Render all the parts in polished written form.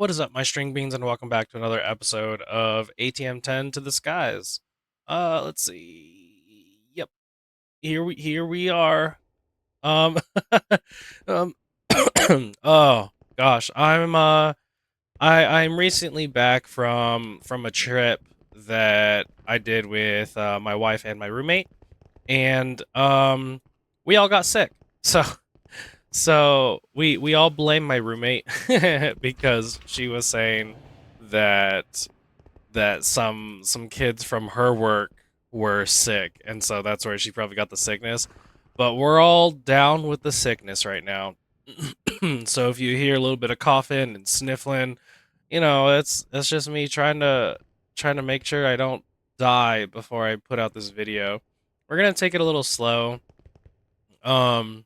What is up, my string beans, and welcome back to another episode of ATM10 to the skies. Let's see. Yep, here we are. Um, um, oh gosh, I'm recently back from a trip that I did with my wife and my roommate, and we all got sick. So we all blame my roommate because she was saying that some kids from her work were sick, and so that's where she probably got the sickness. But we're all down with the sickness right now. So if you hear a little bit of coughing and sniffling, that's just me trying to make sure I don't die before I put out this video. We're gonna take it a little slow. Um,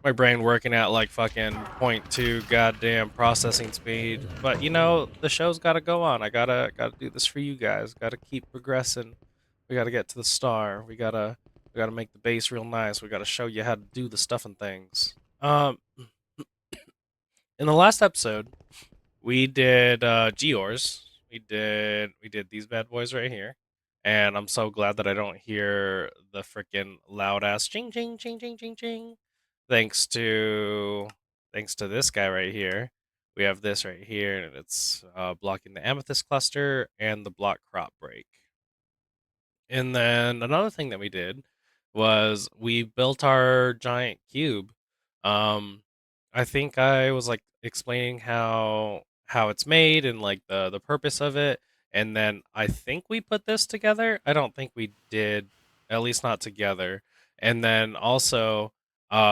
my brain working at like fucking point two goddamn processing speed. But the show's gotta go on. I gotta do this for you guys. Gotta keep progressing. We gotta get to the star. We gotta make the base real nice. We gotta show you how to do the stuff and things. In the last episode, we did Geors. We did these bad boys right here. And I'm so glad that I don't hear the freaking loud ass ching ching ching ching ching ching. Thanks to thanks to this guy right here. We have this right here, and it's blocking the amethyst cluster and the block crop break. And then another thing that we did was we built our giant cube. Um, I think I was like explaining how it's made and like the purpose of it, and then I think we put this together. I don't think we did, at least not together. And then also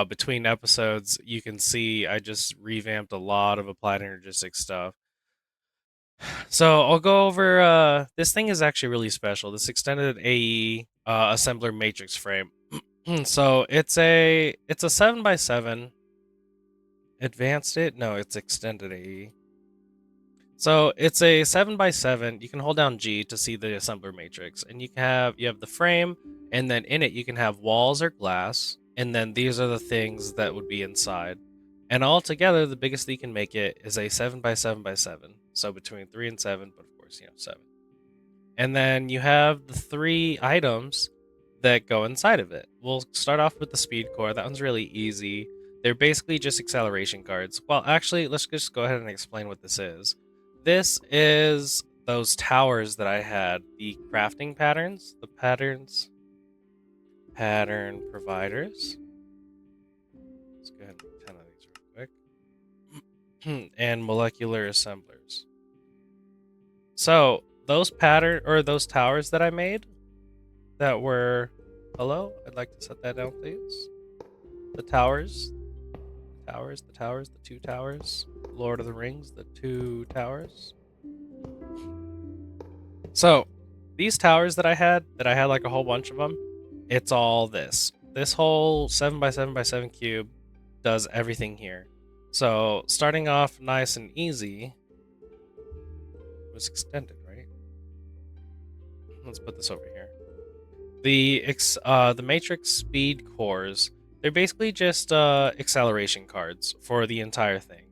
between episodes, you can see I just revamped a lot of applied energistic stuff. So I'll go over. This thing is actually really special. This extended AE assembler matrix frame. So it's a 7x7. Advanced it? No, it's extended AE. So it's a 7x7. You can hold down G to see the assembler matrix, and you have the frame, and then in it you can have walls or glass, and then these are the things that would be inside. And all together, the biggest that you can make it is a 7x7x7. So between 3 and 7, but of course, 7. And then you have the three items that go inside of it. We'll start off with the speed core. That one's really easy. They're basically just acceleration cards. Well, actually, let's just go ahead and explain what this is. This is those towers that I had, the crafting patterns, the pattern providers. Let's go ahead and make 10 of these real quick. And molecular assemblers. So those towers that I made that were, hello, I'd like to set that down, please. The the two towers. Lord of the Rings, the two towers. So these towers that I had like a whole bunch of them, it's all this. This whole 7x7x7 cube does everything here. So starting off nice and easy, it was extended, right? Let's put this over here. The matrix speed cores, they're basically just acceleration cards for the entire thing.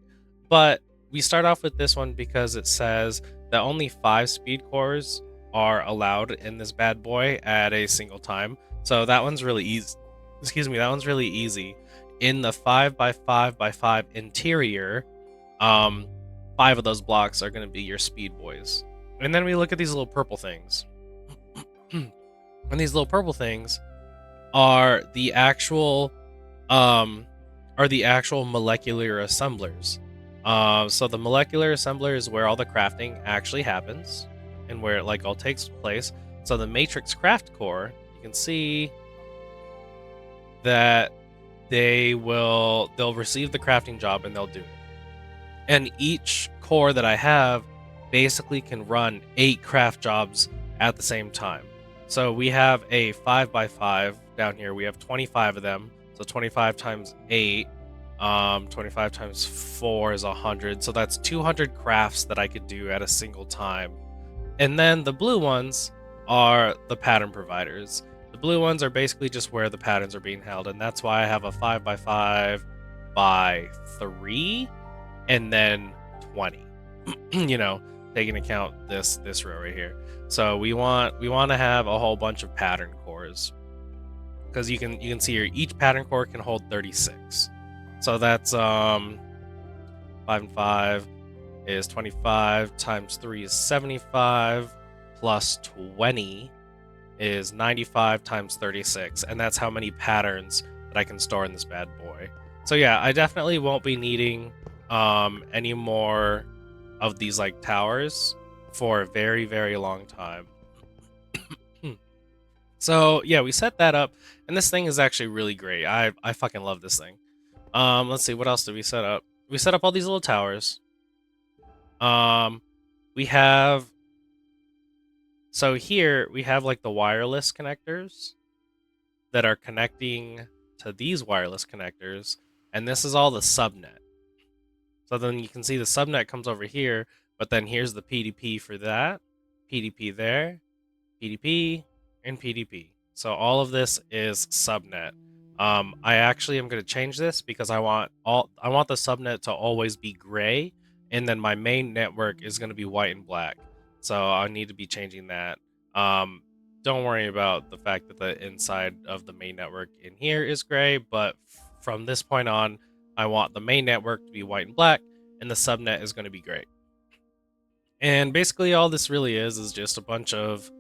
But we start off with this one because it says that only 5 speed cores are allowed in this bad boy at a single time. So that one's really easy. Excuse me, that one's really easy. In the 5x5x5 interior, 5 of those blocks are going to be your speed boys. And then we look at these little purple things. And these little purple things are the actual molecular assemblers. So the molecular assembler is where all the crafting actually happens and where it like all takes place. So the matrix craft core, you can see that they'll receive the crafting job and they'll do it. And each core that I have basically can run 8 craft jobs at the same time. So we have a 5x5 down here. We have 25 of them. So 25 times 8, 25 times 4 is 100. So that's 200 crafts that I could do at a single time. And then the blue ones are the pattern providers. The blue ones are basically just where the patterns are being held. And that's why I have a 5x5 by 3 and then 20. you know, taking account this row right here. So we want to have a whole bunch of pattern cores, because you can see here each pattern core can hold 36. So that's 5 and 5 is 25 times 3 is 75 plus 20 is 95 times 36, and that's how many patterns that I can store in this bad boy. So yeah, I definitely won't be needing any more of these like towers for a very, very long time. So yeah, we set that up, and this thing is actually really great. I fucking love this thing. Let's see, what else did we set up? We set up all these little towers. Um, we have so here we have like the wireless connectors that are connecting to these wireless connectors, and this is all the subnet. So then you can see the subnet comes over here, but then here's the PDP for that, PDP there, PDP, and PDP. So all of this is subnet. I actually am going to change this because I want the subnet to always be gray, and then my main network is going to be white and black. So I need to be changing that. Um, don't worry about the fact that the inside of the main network in here is gray, but from this point on, I want the main network to be white and black, and the subnet is going to be gray. And basically, all this really is just a bunch of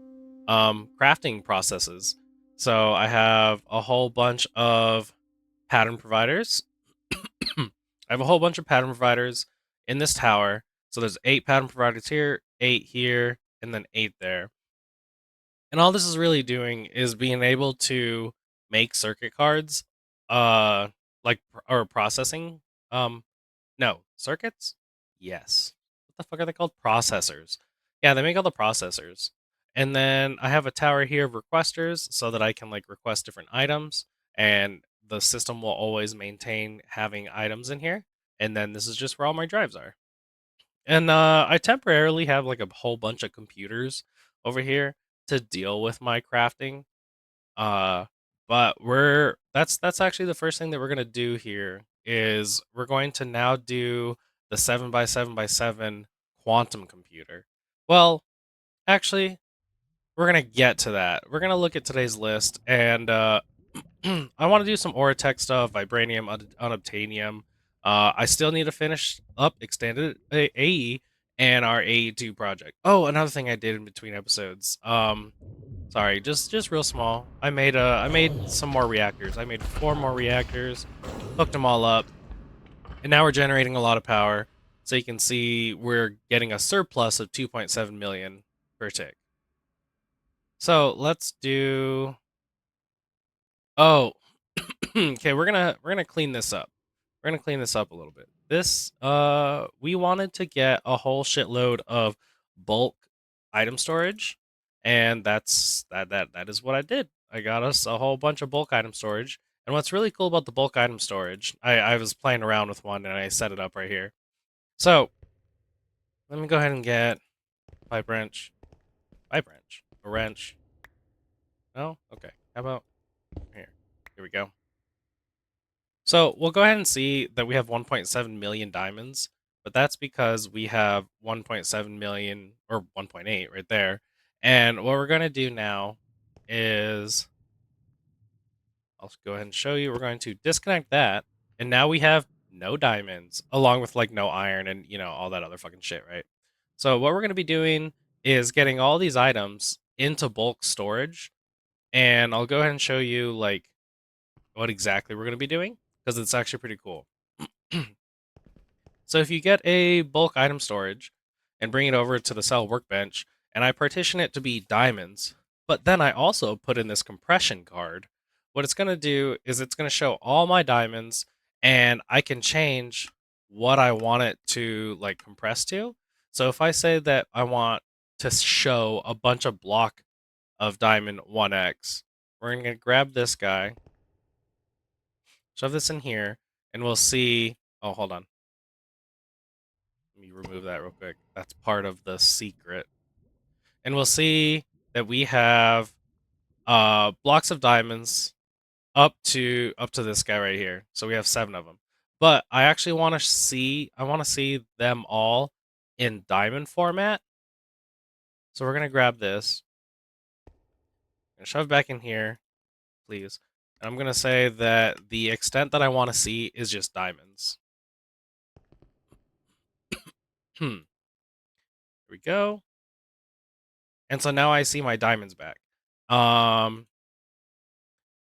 crafting processes. So I have a whole bunch of pattern providers. I have a whole bunch of pattern providers in this tower. So there's 8 pattern providers here, 8 here, and then 8 there. And all this is really doing is being able to make circuit cards, like or processing. No, circuits? Yes. What the fuck are they called? Processors. Yeah, they make all the processors. And then I have a tower here of requesters so that I can like request different items, and the system will always maintain having items in here. And then this is just where all my drives are. And I temporarily have like a whole bunch of computers over here to deal with my crafting. Uh, but that's actually the first thing that we're gonna do here is we're going to now do the 7 by 7 by 7 quantum computer. Well, actually, we're gonna get to that. We're gonna look at today's list, and I want to do some Oratech stuff, vibranium, unobtainium. I still need to finish up extended AE and our AE2 project. Oh, another thing I did in between episodes. Sorry, just real small. I made some more reactors. I made 4 more reactors, hooked them all up, and now we're generating a lot of power. So you can see we're getting a surplus of 2.7 million per tick. So let's do. Oh, okay. We're gonna clean this up. We're gonna clean this up a little bit. This we wanted to get a whole shitload of bulk item storage, and that is what I did. I got us a whole bunch of bulk item storage. And what's really cool about the bulk item storage, I was playing around with one and I set it up right here. So let me go ahead and get pipe wrench, a wrench. No, okay. How about here? Here we go. So we'll go ahead and see that we have 1.7 million diamonds, but that's because we have 1.7 million or 1.8 right there. And what we're going to do now is I'll go ahead and show you. We're going to disconnect that. And now we have no diamonds along with like no iron and, all that other fucking shit, right? So what we're going to be doing is getting all these items into bulk storage. And I'll go ahead and show you like what exactly we're going to be doing because it's actually pretty cool. So if you get a bulk item storage and bring it over to the cell workbench, and I partition it to be diamonds, but then I also put in this compression card, what it's going to do is it's going to show all my diamonds, and I can change what I want it to like compress to. So if I say that I want to show a bunch of block of diamond 1x, we're going to grab this guy, shove this in here, and we'll see. Oh, hold on. Let me remove that real quick. That's part of the secret. And we'll see that we have blocks of diamonds up to this guy right here. So we have 7 of them. But I actually want to see them all in diamond format. So we're gonna grab this and shove it back in here, please. And I'm gonna say that the extent that I want to see is just diamonds. Here we go. And so now I see my diamonds back. Um,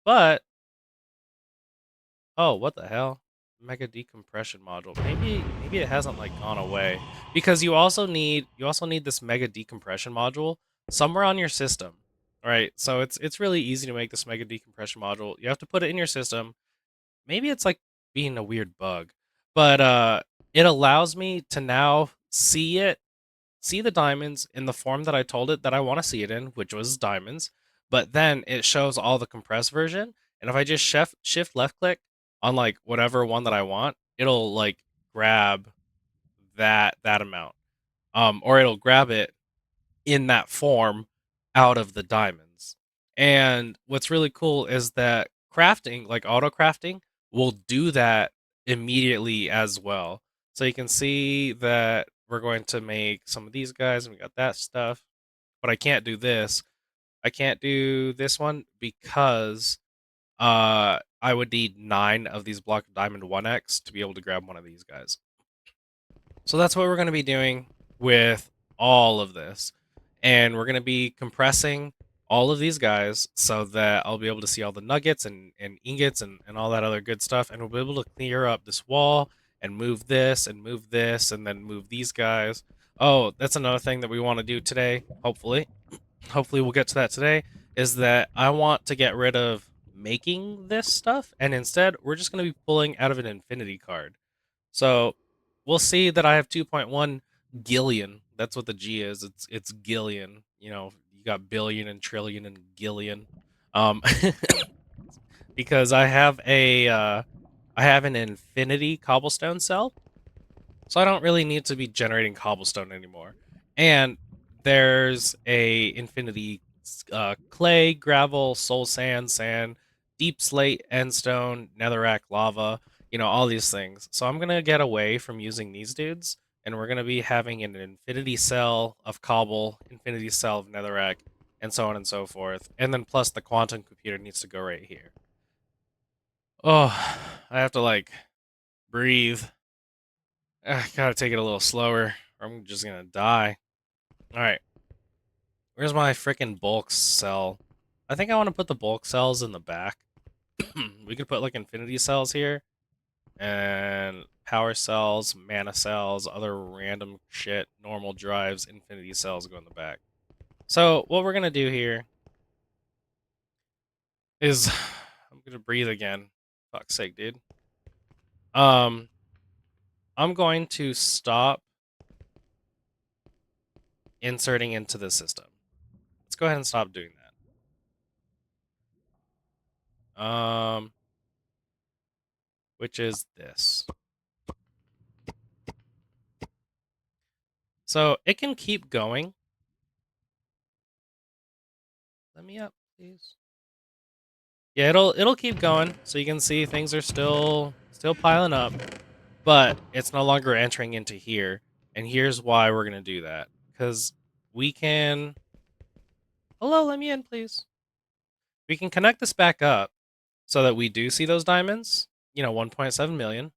but oh, what the hell? Mega decompression module. Maybe it hasn't like gone away because you also need this mega decompression module somewhere on your system. All right, so it's really easy to make this mega decompression module. You have to put it in your system. Maybe it's like being a weird bug, but it allows me to now see the diamonds in the form that I told it that I want to see it in, which was diamonds. But then it shows all the compressed version, and if I just shift left click on like whatever one that I want, it'll like grab that amount, or it'll grab it in that form out of the diamonds. And what's really cool is that crafting, like auto crafting, will do that immediately as well. So you can see that we're going to make some of these guys, and we got that stuff. But I can't do this. I can't do this one because I would need 9 of these block of diamond 1x to be able to grab one of these guys. So that's what we're going to be doing with all of this. And we're going to be compressing all of these guys so that I'll be able to see all the nuggets and ingots and all that other good stuff. And we'll be able to clear up this wall and move this and then move these guys. Oh, that's another thing that we want to do today, hopefully. Hopefully we'll get to that today, is that I want to get rid of making this stuff. And instead, we're just going to be pulling out of an infinity card. So we'll see that I have 2.1 gillion. That's what the G is. It's gillion. You know, you got billion and trillion and gillion. Um, because I have an infinity cobblestone cell, so I don't really need to be generating cobblestone anymore. And there's a infinity clay, gravel, soul sand, sand, deep slate, endstone, netherrack, lava, all these things. So I'm going to get away from using these dudes, and we're going to be having an infinity cell of cobble, infinity cell of netherrack, and so on and so forth. And then plus the quantum computer needs to go right here. Oh, I have to like breathe. I gotta take it a little slower, or I'm just gonna die. Alright, where's my freaking bulk cell? I think I want to put the bulk cells in the back. We could put like infinity cells here, and power cells, mana cells, other random shit, normal drives, infinity cells go in the back. So what we're gonna do here is, I'm gonna breathe again. Fuck's sake, dude. I'm going to stop inserting into the system. Let's go ahead and stop doing that. Which is this. So it can keep going. Let me up, please. Yeah, it'll keep going. So you can see things are still piling up, but it's no longer entering into here. And here's why we're gonna do that. Because we can. Hello, let me in, please. We can connect this back up so that we do see those diamonds. 1.7 million.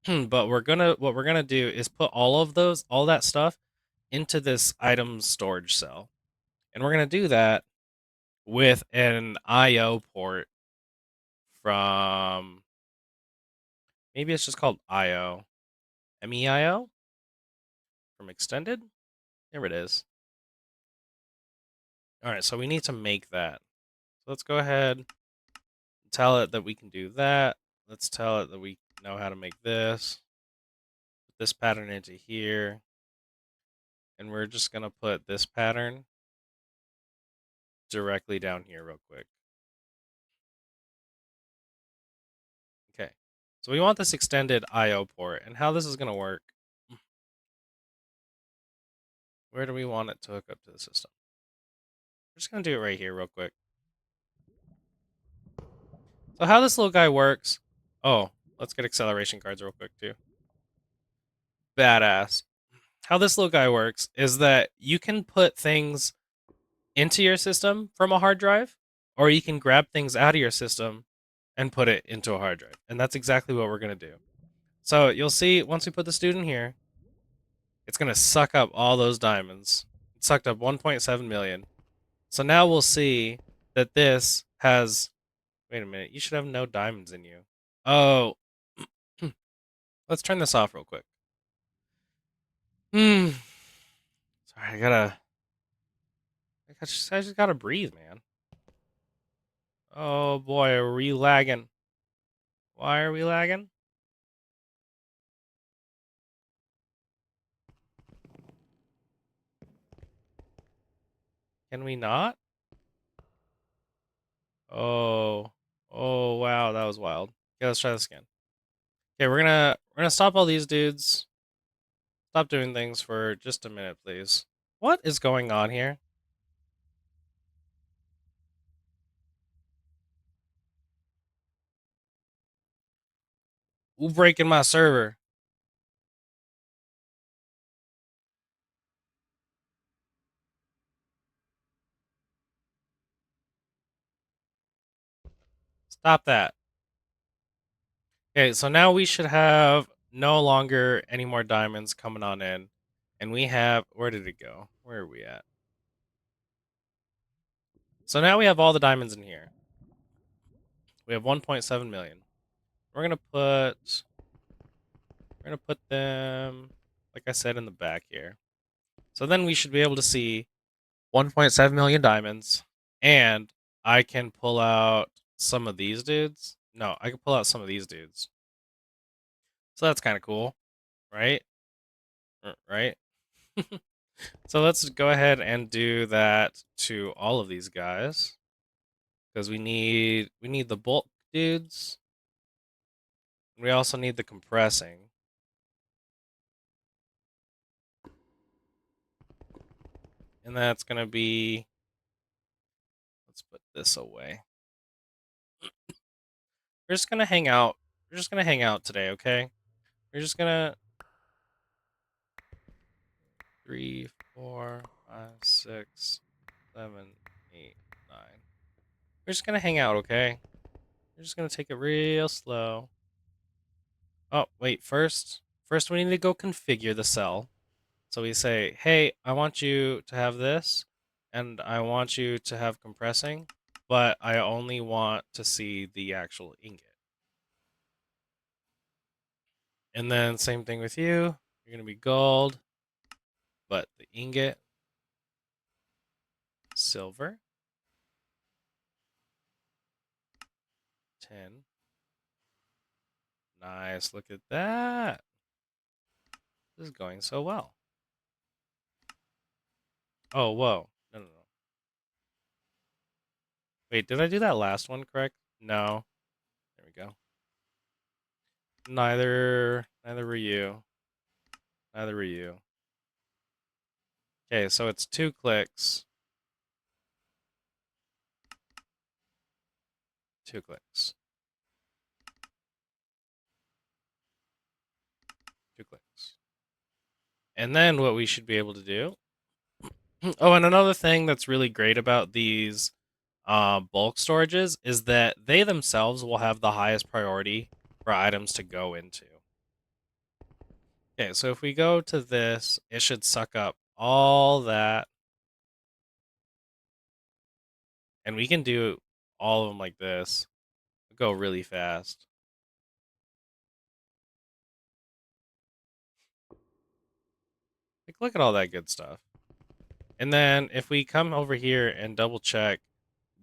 But what we're gonna do is put all that stuff into this item storage cell. And we're gonna do that with an IO port from, maybe it's just called IO, MEIO from extended. There it is. All right, so we need to make that. So let's go ahead and tell it that we can do that. Let's tell it that we know how to make this. Put this pattern into here. And we're just going to put this pattern directly down here real quick. Okay. So we want this extended IO port. And how this is going to work, where do we want it to hook up to the system? We're just going to do it right here real quick. So how this little guy works... Oh, let's get acceleration cards real quick too. Badass. how this little guy works is that you can put things into your system from a hard drive, or you can grab things out of your system and put it into a hard drive. And that's exactly what we're going to do. So you'll see once we put the student here, it's going to suck up all those diamonds. It sucked up 1.7 million. So now we'll see that this has... Wait a minute, you should have no diamonds in you. Oh, let's turn this off real quick. Sorry, I just gotta breathe, man. Oh boy, are we lagging? Why are we lagging? Can we not? Oh, oh wow, that was wild. Okay, let's try this again. Okay, we're gonna stop all these dudes. Stop doing things for just a minute, please. What is going on here? Who breaking my server? Stop that. Okay, so now we should have no longer any more diamonds coming on in. And we have... Where did it go? Where are we at? So now we have all the diamonds in here. We have 1.7 million. We're gonna put... We're gonna put them, like I said, in the back here. So then we should be able to see 1.7 million diamonds. And I can pull out some of these dudes. No, I can pull out some of these dudes. So that's kind of cool, right? Right? So let's go ahead and do that to all of these guys, because we need the bulk dudes. And we also need the compressing. And that's gonna be... Let's put this away. We're just gonna hang out. We're just gonna hang out today, okay? We're just gonna... 3, 4, 5, 6, 7, 8, 9. We're just gonna hang out, okay? We're just gonna take it real slow. Oh, wait, first we need to go configure the cell. So we say, hey, I want you to have this, and I want you to have compressing, but I only want to see the actual ingot. And then same thing with you. You're gonna be gold, but the ingot, silver, 10. Nice, look at that. This is going so well. Oh, whoa. No, no, no. Wait, did I do that last one correct? No. There we go. Neither were you. Neither were you. Okay, so it's 2 clicks. 2 clicks. 2 clicks. And then what we should be able to do... Oh, and another thing that's really great about these bulk storages is that they themselves will have the highest priority for items to go into. Okay, so if we go to this, it should suck up all that. And we can do all of them like this. Go really fast. Like, look at all that good stuff. And then if we come over here and double check,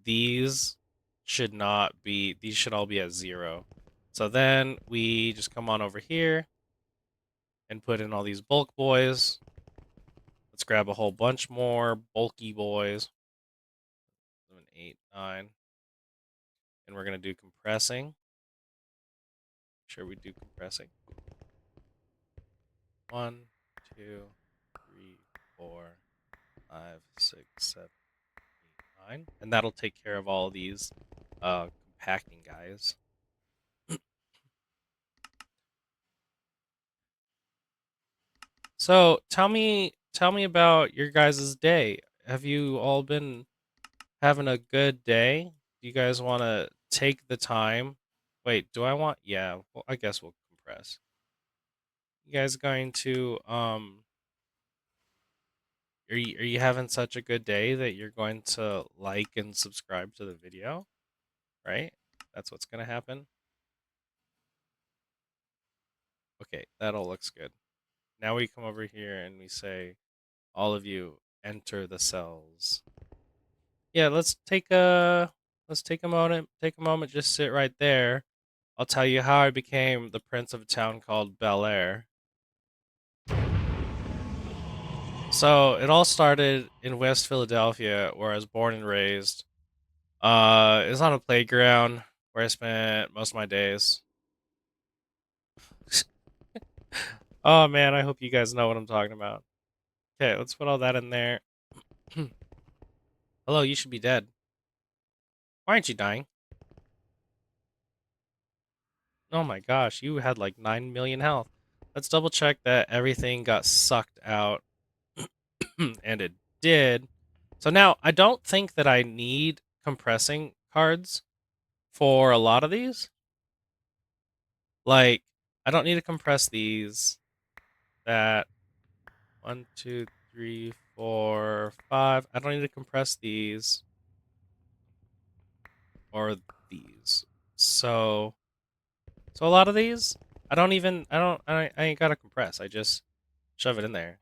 these should not be... These should all be at 0. So then we just come on over here and put in all these bulk boys. Let's grab a whole bunch more bulky boys. 7, 8, 9. And we're going to do compressing. Make sure we do compressing. 1, 2, 3, 4, 5, 6, 7, 8, 9. And that'll take care of all of these compacting guys. So tell me about your guys' day. Have you all been having a good day? Do you guys want to take the time? Wait, do I want? Yeah, well, I guess we'll compress. You guys going to are you having such a good day that you're going to like and subscribe to the video, right? That's what's going to happen. Okay, that all looks good. Now we come over here and we say all of you enter the cells. Yeah, let's take a moment, just sit right there. I'll tell you how I became the prince of a town called Bel Air. So it all started in West Philadelphia, where I was born and raised. It was on a playground where I spent most of my days. Oh man, I hope you guys know what I'm talking about. Okay, let's put all that in there. Hello, you should be dead. Why aren't you dying? Oh my gosh, you had like 9 million health. Let's double check that everything got sucked out. And it did. So now I don't think that I need compressing cards for a lot of these. Like, I don't need to compress these. That one, two, three, four, five. I don't need to compress these or these. So, so a lot of these, I ain't gotta compress. I just shove it in there.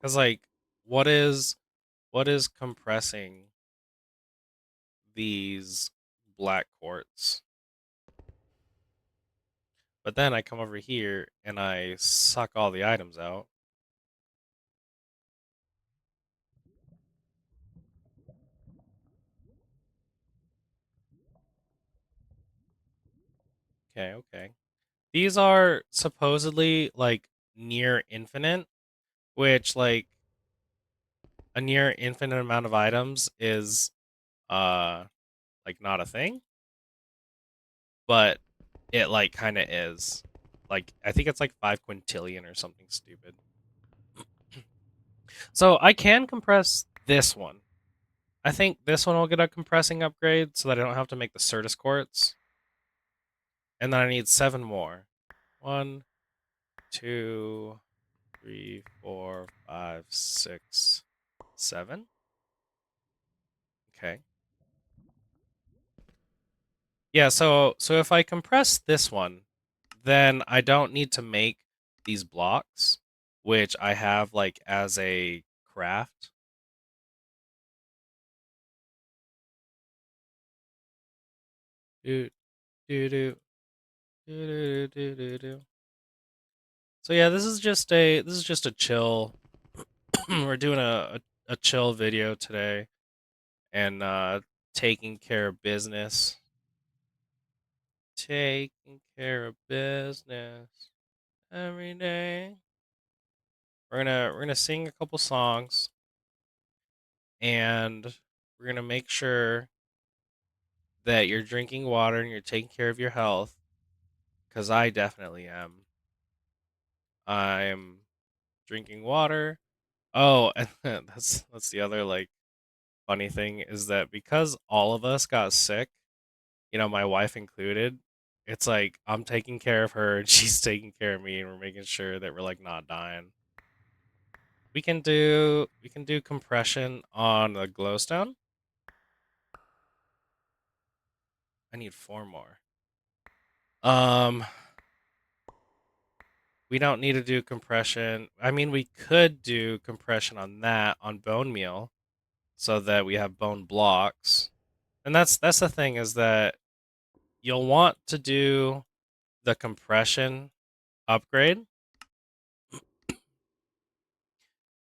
Cause like, what is, what is compressing these black quartz? But then I come over here and I suck all the items out. Okay, okay. These are supposedly like near infinite, which like a near infinite amount of items is uh like not a thing, but it like kind of is. Like I think it's like 5 quintillion or something stupid. So I can compress this one. I think this one will get a compressing upgrade so that I don't have to make the Certus quartz. And then I need 7 more. One, two, three, four, five, six, seven. Okay. Yeah, so if I compress this one, then I don't need to make these blocks, which I have like as a craft. Do do do do do do do do. So yeah, this is just a chill. We're doing a chill video today and taking care of business. Taking care of business every day. We're gonna sing a couple songs and we're gonna make sure that you're drinking water and you're taking care of your health because I definitely am. I'm drinking water. Oh, and that's the other like funny thing is that because all of us got sick, you know, my wife included, it's like I'm taking care of her and she's taking care of me and we're making sure that we're like not dying. We can do compression on the glowstone. I need 4 more. Um we don't need to do compression. I mean, we could do compression on that on bone meal so that we have bone blocks. And that's the thing is that you'll want to do the compression upgrade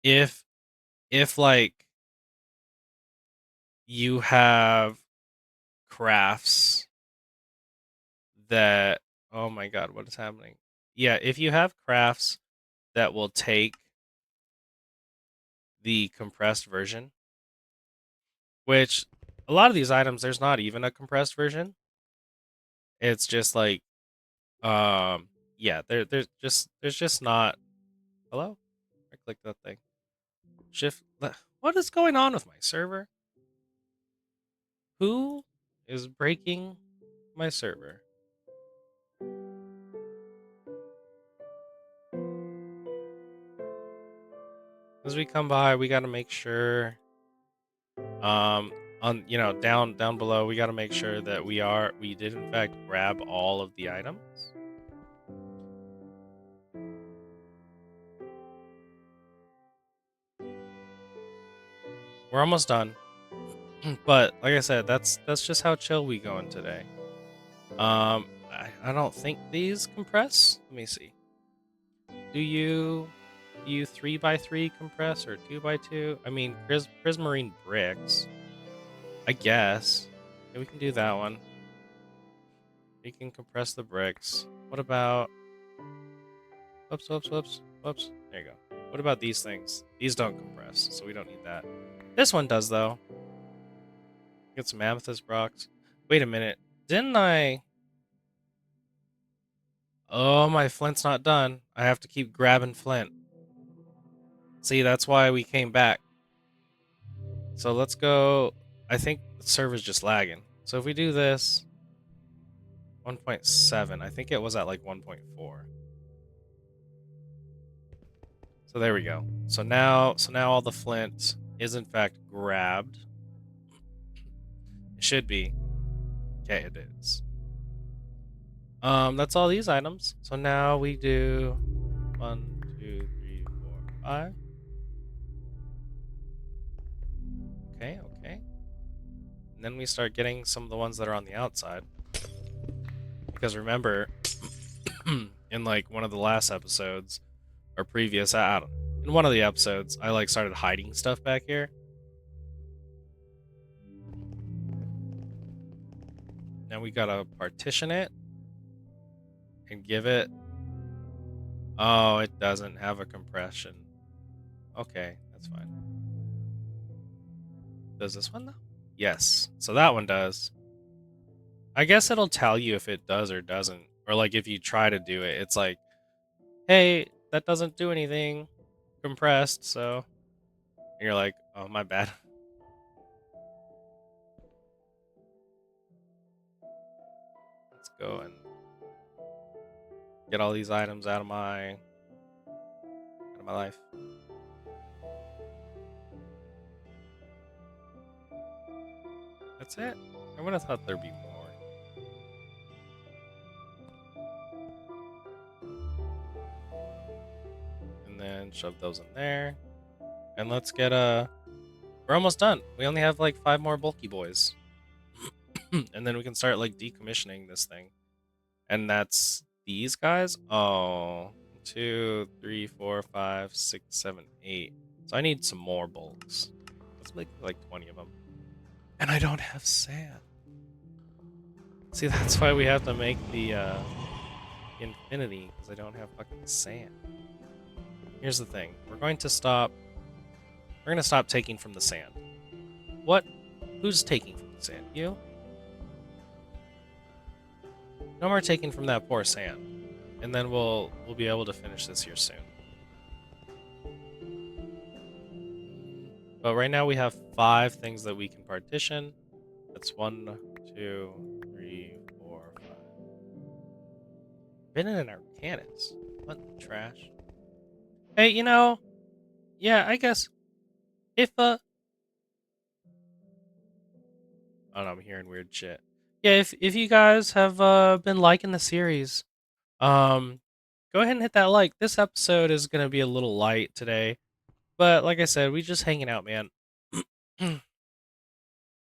if like you have crafts that oh my god, what is happening? Yeah, if you have crafts that will take the compressed version, which a lot of these items there's not even a compressed version. It's just like, yeah, there's just not. Hello? I clicked that thing. Shift. What is going on with my server? Who is breaking my server? As we come by, we got to make sure, on down below, we got to make sure that we did in fact grab all of the items. We're almost done. But like I said, that's just how chill we going today. I don't think these compress. Let me see. Do you 3x3 compress or 2x2? I mean, prismarine bricks. I guess. Yeah, we can do that one. We can compress the bricks. What about? Whoops, whoops, whoops, whoops. There you go. What about these things? These don't compress, so we don't need that. This one does though. Get some amethyst rocks. Wait a minute. Didn't I? Oh, my flint's not done. I have to keep grabbing flint. See, that's why we came back. So let's go. I think the server's just lagging. So if we do this, 1.7, I think it was at like 1.4. So there we go. So now all the flint is in fact grabbed. It should be. Okay, it is. That's all these items. So now we do 1, 2, 3, 4, 5. Okay, okay. And then we start getting some of the ones that are on the outside. Because remember, in like one of the last episodes or previous, I don't know, in one of the episodes, I like started hiding stuff back here. Now we gotta partition it and give it. Oh, it doesn't have a compression. Okay, that's fine. Does this one though? Yes. So that one does. I guess it'll tell you if it does or doesn't. Or like if you try to do it, it's like, hey, that doesn't do anything compressed, so and you're like, oh my bad. Let's go and get all these items out of my life. That's it? I would have thought there'd be more. And then shove those in there. And let's get we're almost done. We only have like 5 more bulky boys. And then we can start like decommissioning this thing. And that's these guys? Oh, 2, 3, 4, 5, 6, 7, 8. So I need some more bulks. Let's make like 20 of them. And I don't have sand. See, that's why we have to make the infinity, because I don't have fucking sand. Here's the thing. We're going to stop taking from the sand. What? Who's taking from the sand? You? No more taking from that poor sand. And then we'll be able to finish this here soon. But right now we have 5 things that we can partition. That's 1, 2, 3, 4, 5. Been in our cannons. What in the trash? Hey, yeah, I guess if oh no, I'm hearing weird shit. Yeah, if you guys have been liking the series, um go ahead and hit that like. This episode is gonna be a little light today, but like I said, we just hanging out, man.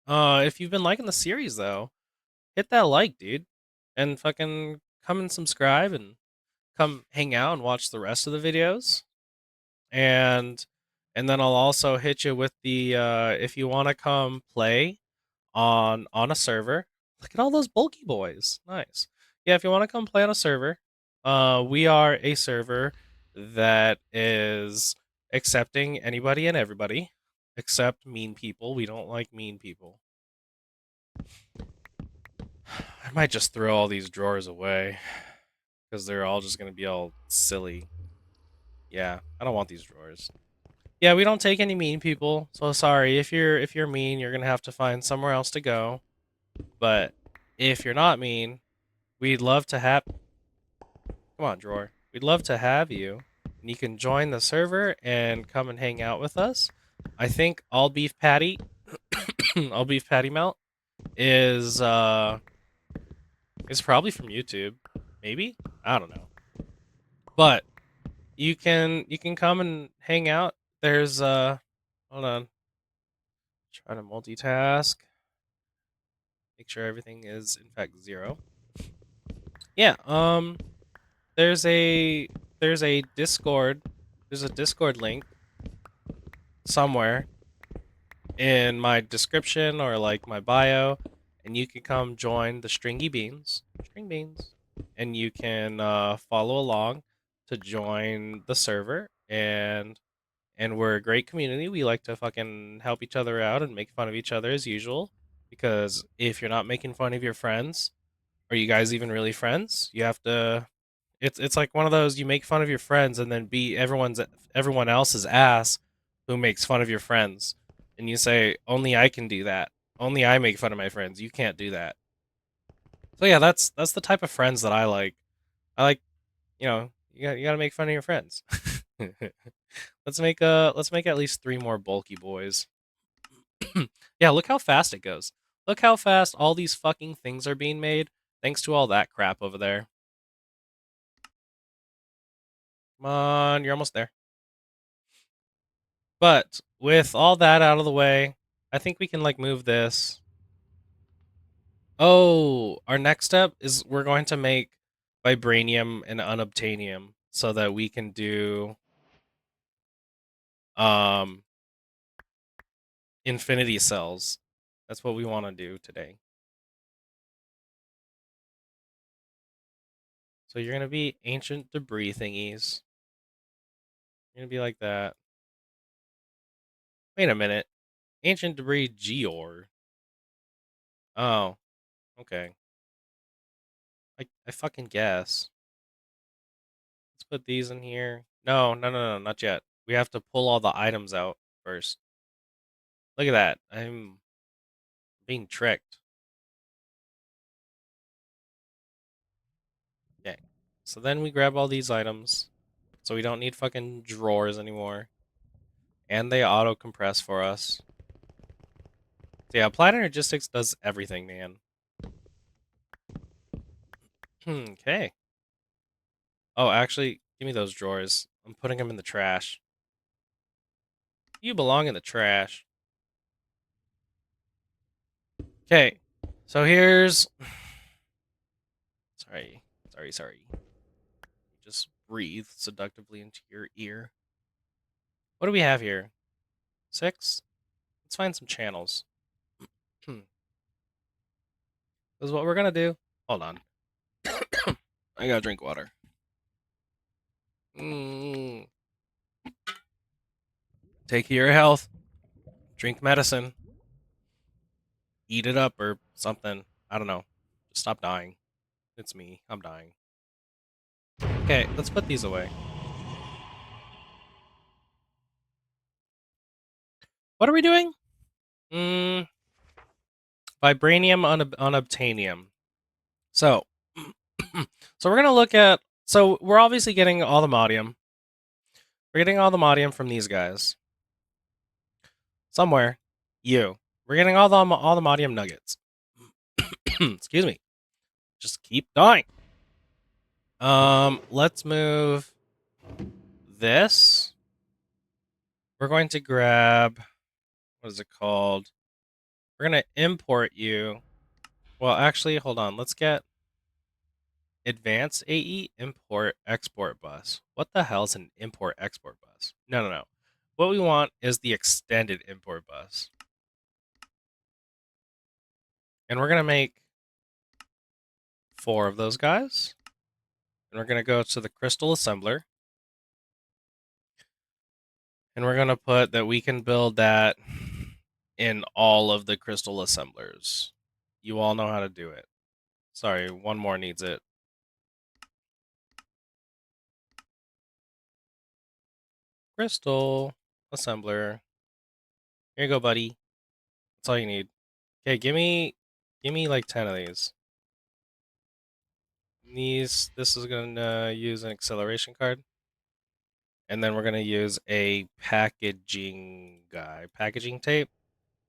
If you've been liking the series though, hit that like, dude, and fucking come and subscribe and come hang out and watch the rest of the videos. And then I'll also hit you with the if you want to come play on a server. Look at all those bulky boys. Nice. Yeah, if you want to come play on a server, we are a server that is accepting anybody and everybody except mean people. We don't like mean people. I might just throw all these drawers away because they're all just gonna be all silly. Yeah, I don't want these drawers. Yeah, we don't take any mean people, so sorry if you're mean, you're gonna have to find somewhere else to go. But if you're not mean, we'd love to have. Come on, drawer. We'd love to have you, and you can join the server and come and hang out with us. I think all beef patty, all beef patty melt is probably from YouTube. Maybe? I don't know. But you can come and hang out. There's hold on. Try to multitask. Make sure everything is in fact 0. Yeah, there's a there's a Discord. There's a Discord link somewhere in my description or like my bio, and you can come join the string beans, and you can follow along to join the server, and we're a great community. We like to fucking help each other out and make fun of each other as usual, because if you're not making fun of your friends, are you guys even really friends? You have to. It's like one of those, you make fun of your friends and then be everyone else's ass who makes fun of your friends, and you say only I can do that. Only I make fun of my friends. You can't do that. So yeah, that's the type of friends that I like. I like, you gotta make fun of your friends. Let's make at least 3 more bulky boys. Yeah, look how fast it goes. Look how fast all these fucking things are being made thanks to all that crap over there. Come on, you're almost there. But with all that out of the way, I think we can like move this. Oh, our next step is we're going to make vibranium and unobtainium so that we can do um infinity cells. That's what we want to do today. So you're gonna be ancient debris thingies. You're gonna be like that. Wait a minute. Ancient debris Geor. Oh, okay. I fucking guess. Let's put these in here. No, no, no, no, not yet. We have to pull all the items out first. Look at that. I'm being tricked. Okay. So then we grab all these items. So we don't need fucking drawers anymore. And they auto compress for us. So yeah, Applied Energistics does everything, man. Okay. Oh, actually, give me those drawers. I'm putting them in the trash. You belong in the trash. Okay. So here's. Sorry. Sorry. Just breathe seductively into your ear. What do we have here? 6? Let's find some channels. This is what we're gonna do. Hold on. I gotta drink water. Mm. Take care of your health. Drink medicine. Eat it up or something. I don't know. Just stop dying. It's me. I'm dying. Okay, let's put these away. What are we doing? Mm, vibranium unobtainium. So, so we're gonna look at. So we're obviously getting all the modium. We're getting all the modium from these guys. Somewhere, you. We're getting all the modium nuggets. Excuse me. Just keep dying. Let's move this. We're going to grab, what is it called? We're going to import you. Well, actually, hold on. Let's get advanced AE import export bus. What the hell is an import export bus? No, no, no. What we want is the extended import bus. And we're going to make 4 of those guys. And we're going to go to the crystal assembler. And we're going to put that we can build that in all of the crystal assemblers. You all know how to do it. Sorry, one more needs it. Crystal assembler. Here you go, buddy. That's all you need. Okay, give me like 10 of these. This is gonna use an acceleration card, and then we're gonna use a packaging tape.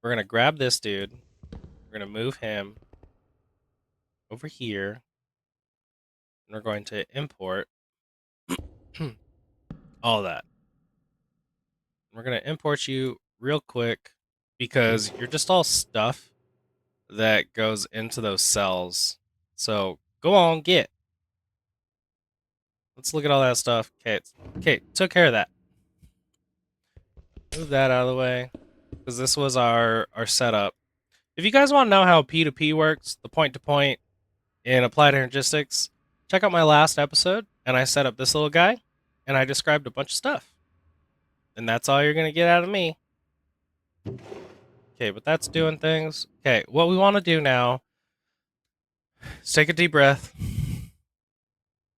We're gonna grab this dude. We're gonna move him over here, and we're going to import all that. We're gonna import you real quick because you're just all stuff that goes into those cells. So go on, get. Let's look at all that stuff. Okay, took care of that. Move that out of the way because this was our setup. If you guys want to know how P2P works, the point to point in applied energistics, check out my last episode, and I set up this little guy, and I described a bunch of stuff. And that's all you're gonna get out of me. Okay, but that's doing things. Okay, what we want to do now is take a deep breath,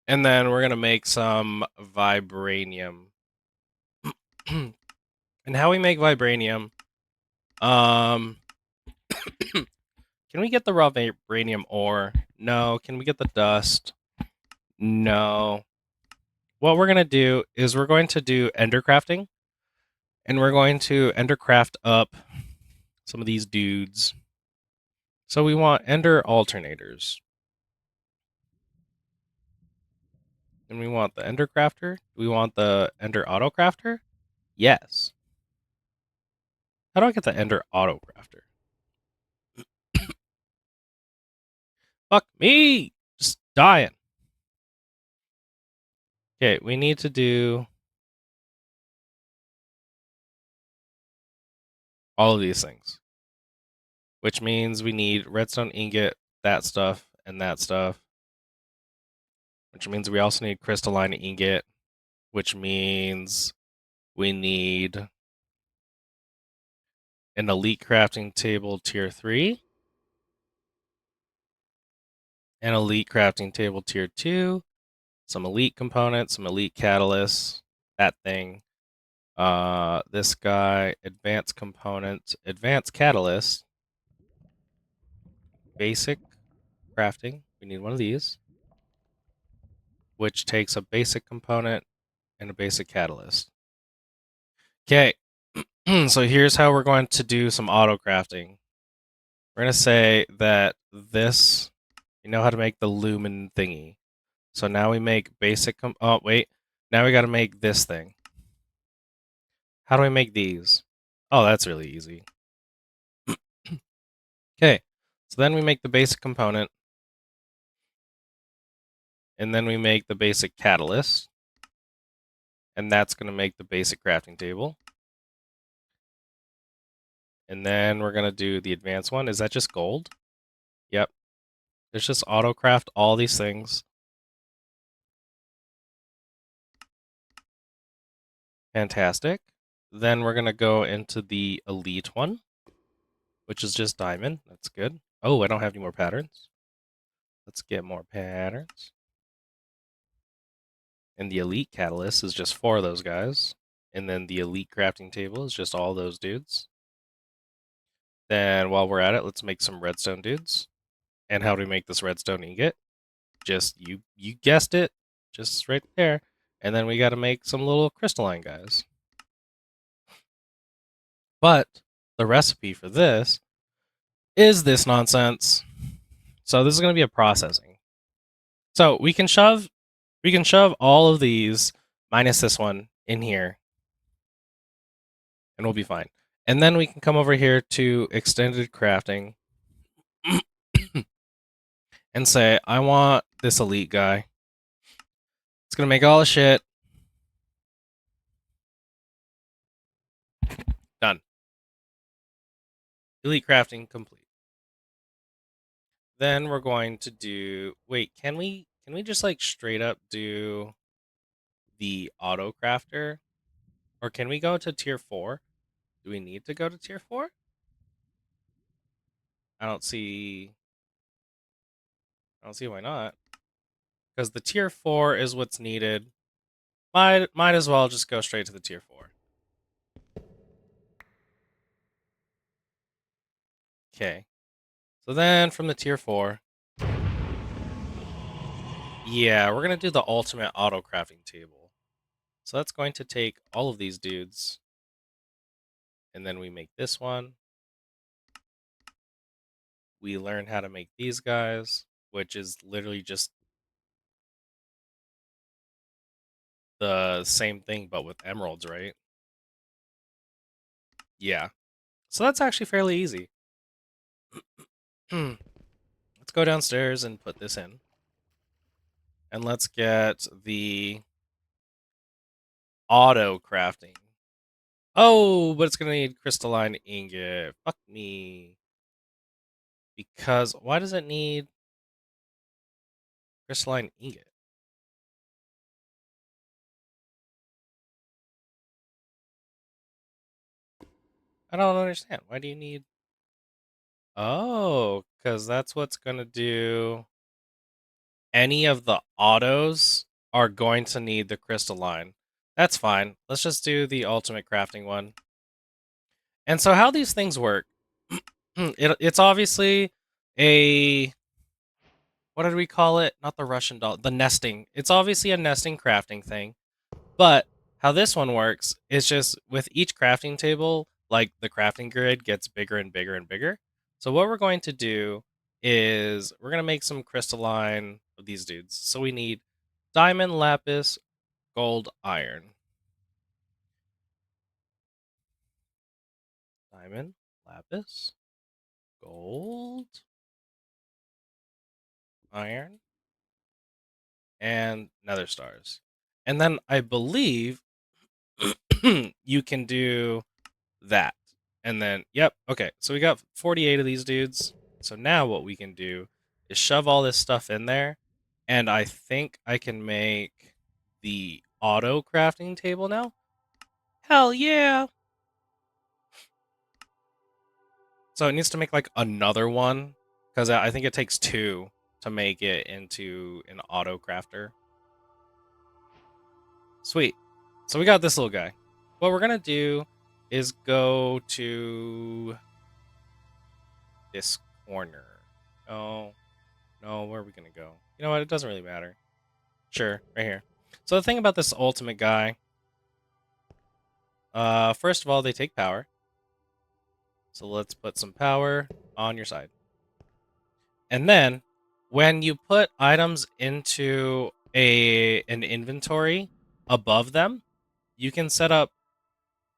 and then we're gonna make some vibranium. And how we make vibranium, um, can we get the raw vibranium ore? No. Can we get the dust? No. What we're gonna do is we're going to do ender crafting, and we're going to ender craft up some of these dudes. So we want ender alternators. And we want the ender crafter. Do we want the ender auto crafter? Yes. How do I get the ender auto crafter? Fuck me! Just dying. Okay, we need to do all of these things, which means we need redstone ingot, that stuff, and that stuff, which means we also need crystalline ingot, which means we need an elite crafting table tier 3, an elite crafting table tier 2, some elite components, some elite catalysts, that thing. This guy, advanced components, advanced catalyst, basic crafting. We need one of these, which takes a basic component and a basic catalyst. Okay, so here's how we're going to do some auto crafting. We're going to say that this, you know how to make the lumen thingy. So now we make basic, oh, wait. Now we got to make this thing. How do I make these? Oh, that's really easy. Okay, so then we make the basic component, and then we make the basic catalyst, and that's going to make the basic crafting table. And then we're going to do the advanced one. Is that just gold? Yep. Let's just auto craft all these things. Fantastic. Then we're going to go into the elite one, which is just diamond. That's good. Oh, I don't have any more patterns. Let's get more patterns. And the elite catalyst is just 4 of those guys. And then the elite crafting table is just all those dudes. Then while we're at it, let's make some redstone dudes. And how do we make this redstone ingot? Just you guessed it, just right there. And then we got to make some little crystalline guys. But the recipe for this is this nonsense. So this is going to be a processing. So we can shove all of these minus this one in here, and we'll be fine. And then we can come over here to extended crafting and say, I want this elite guy. It's going to make all the shit. Done. Elite crafting complete. Then we're going to do, wait, can we just like straight up do the auto crafter? Or can we go to tier 4? Do we need to go to tier 4? I don't see I don't see why not. Because the tier 4 is what's needed. Might as well just go straight to the tier 4. Okay. So then from the tier 4, yeah, we're going to do the ultimate auto crafting table. So that's going to take all of these dudes. And then we make this one. We learn how to make these guys, which is literally just the same thing, but with emeralds, right? Yeah. So that's actually fairly easy. Let's go downstairs and put this in. And let's get the auto crafting. Oh, but it's going to need crystalline ingot. Fuck me. Because why does it need crystalline ingot? I don't understand. Why do you need... Oh, because that's what's going to do... Any of the autos are going to need the crystalline. That's fine. Let's just do the ultimate crafting one. And so how these things work, it's obviously a... What did we call it? Not the Russian doll. The nesting. It's obviously a nesting crafting thing. But how this one works is just with each crafting table, like the crafting grid gets bigger and bigger and bigger. So what we're going to do is we're going to make some crystalline of these dudes. So we need diamond, lapis, gold, iron. Diamond, lapis, gold, iron, and nether stars. And then I believe you can do that. And then, yep, okay. So we got 48 of these dudes. So now what we can do is shove all this stuff in there. And I think I can make the auto crafting table now. Hell yeah. So it needs to make like another one. Because I think it takes 2 to make it into an auto crafter. Sweet. So we got this little guy. What we're going to do is go to this corner. Oh, no, where are we going to go? You know what? It doesn't really matter. Sure, right here. So the thing about this ultimate guy, first of all, they take power. So let's put some power on your side. And then when you put items into an inventory above them, you can set up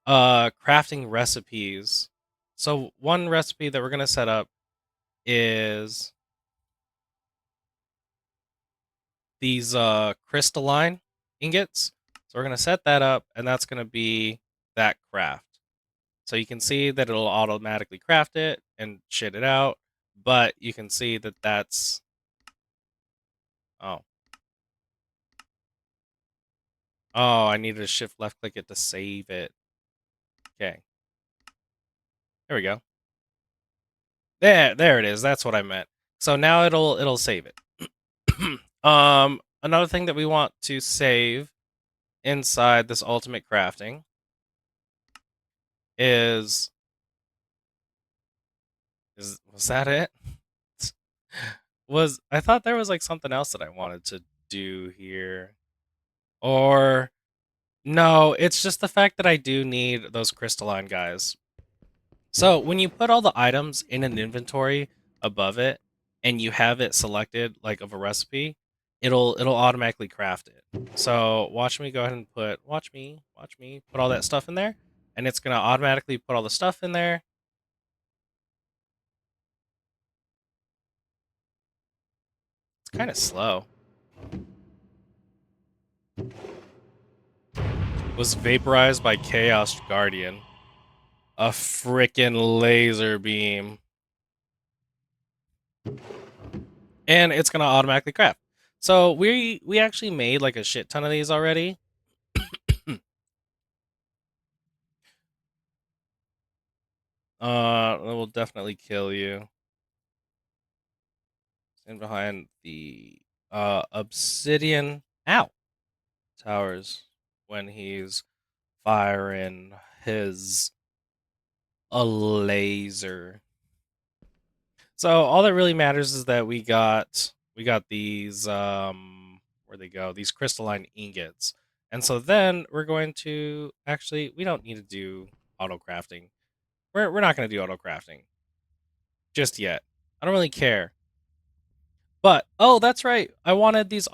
crafting recipes. So one recipe that we're going to set up is these crystalline ingots. So we're going to set that up, and that's going to be that craft. So you can see that it'll automatically craft it and shit it out, but you can see that that's... Oh. Oh, I needed to shift left click it to save it. Okay. There we go. There it is. That's what I meant. So now it'll save it. Another thing that we want to save inside this ultimate crafting is was that it? I thought there was like something else that I wanted to do here. Or no, it's just the fact that I do need those crystalline guys. So when you put all the items in an inventory above it and you have it selected like of a recipe, it'll automatically craft it. So watch me go ahead and watch me put all that stuff in there, and it's gonna automatically put all the stuff in there. It's kind of slow. Was vaporized by Chaos Guardian. A freaking laser beam. And it's gonna automatically craft. So we actually made like a shit ton of these already. It will definitely kill you. And behind the obsidian towers when he's firing his a laser. So all that really matters is that we got these where they go, these crystalline ingots. And so then we're going to actually we don't need to do auto crafting. We're not going to do auto crafting just yet. I don't really care. But oh, that's right. I wanted these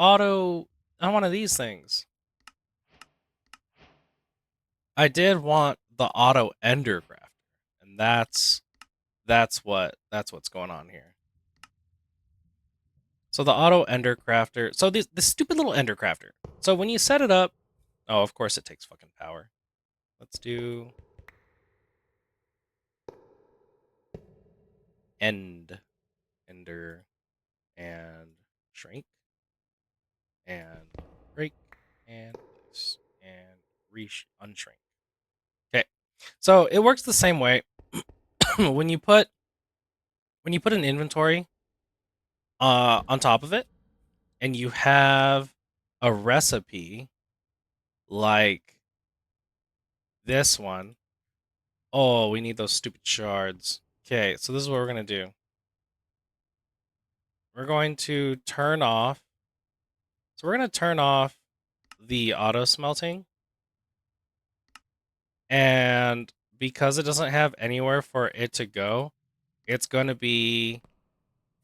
things. I did want the auto ender crafter. And that's what's going on here. So the auto ender crafter. So this stupid little ender crafter. So when you set it up, oh, of course it takes fucking power. Let's do ender, and shrink, and break, and loose, and unshrink. Okay, so it works the same way. when you put an inventory on top of it, and you have a recipe like this one. Oh, we need those stupid shards. Okay, so this is what we're gonna do. We're going to turn off. So we're gonna turn off the auto smelting, and because it doesn't have anywhere for it to go, it's going to be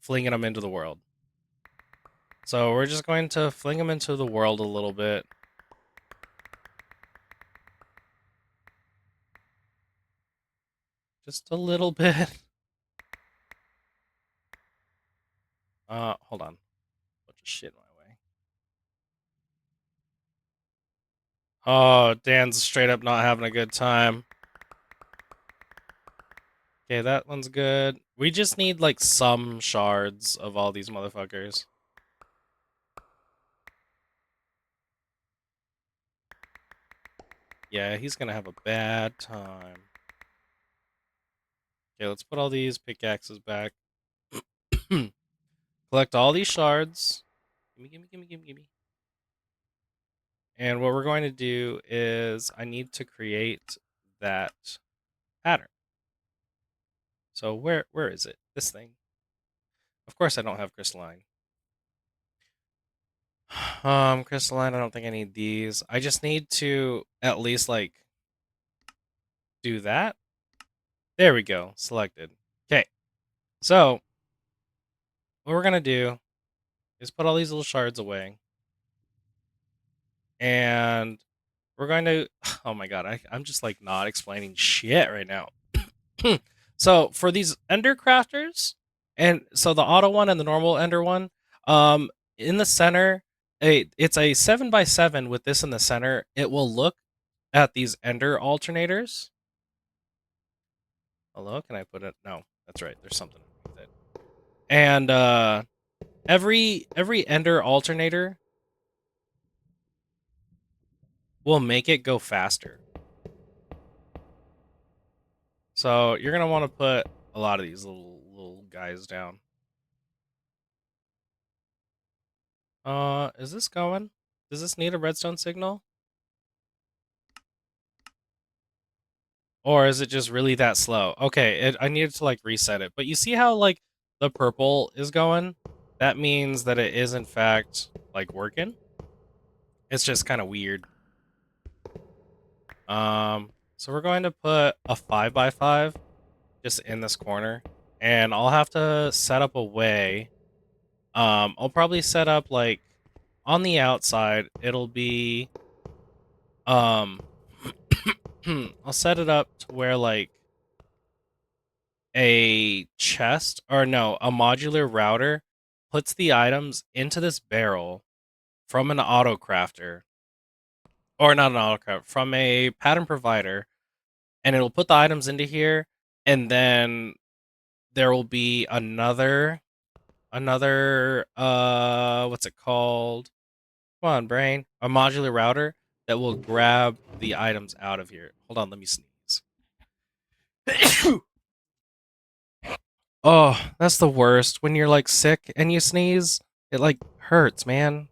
flinging them into the world. So we're just going to fling them into the world a little bit. Just a little bit. Hold on. Bunch of shit in my way. Oh, Dan's straight up not having a good time. Okay, that one's good. We just need like some shards of all these motherfuckers. Yeah, he's gonna have a bad time. Okay, let's put all these pickaxes back. Collect all these shards. Gimme, gimme, gimme, gimme, gimme. And what we're going to do is I need to create that pattern. So where is it? This thing. Of course I don't have crystalline. Crystalline, I don't think I need these. I just need to at least like do that. There we go. Selected. Okay. So what we're gonna do is put all these little shards away. And we're going to oh my god, I'm just like not explaining shit right now. So for these ender crafters, and so the auto one and the normal ender one, in the center, it's a 7x7 with this in the center. It will look at these ender alternators. Hello, can I put it? No, that's right. There's something with it. And every ender alternator will make it go faster. So you're gonna want to put a lot of these little guys down. Is this going? Does this need a redstone signal? Or is it just really that slow? Okay, I needed to like reset it. But you see how like the purple is going? That means that it is in fact like working. It's just kind of weird. So we're going to put a 5x5 just in this corner. And I'll have to set up a way. I'll probably set up like on the outside, it'll be I'll set it up to where like a chest or no, a modular router puts the items into this barrel from an auto crafter, or not an auto crafter, from a pattern provider, and it'll put the items into here, and then there will be another what's it called? Come on, brain. A modular router that will grab the items out of here. Hold on, let me sneeze. Oh, that's the worst. When you're like sick and you sneeze, it like hurts, man.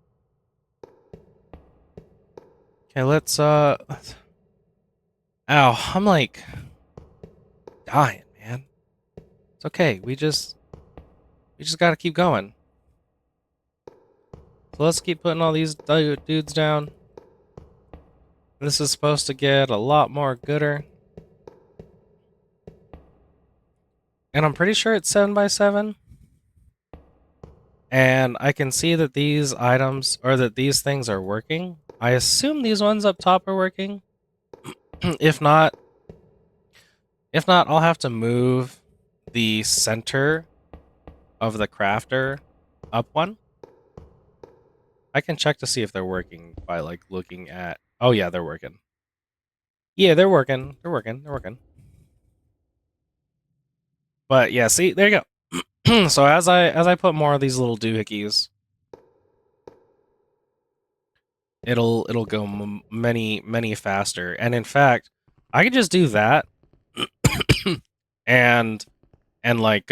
Okay, ow, I'm like dying, man. It's okay. We just gotta keep going. So let's keep putting all these dudes down. This is supposed to get a lot more gooder. And I'm pretty sure it's 7x7. And I can see that these items, or that these things are working. I assume these ones up top are working. if not, I'll have to move the center of the crafter up one. I can check to see if they're working by like looking at. Oh yeah, they're working. Yeah, they're working. They're working. They're working. But yeah, see, there you go. So as I put more of these little doohickeys, it'll go many faster. And in fact, I could just do that, and like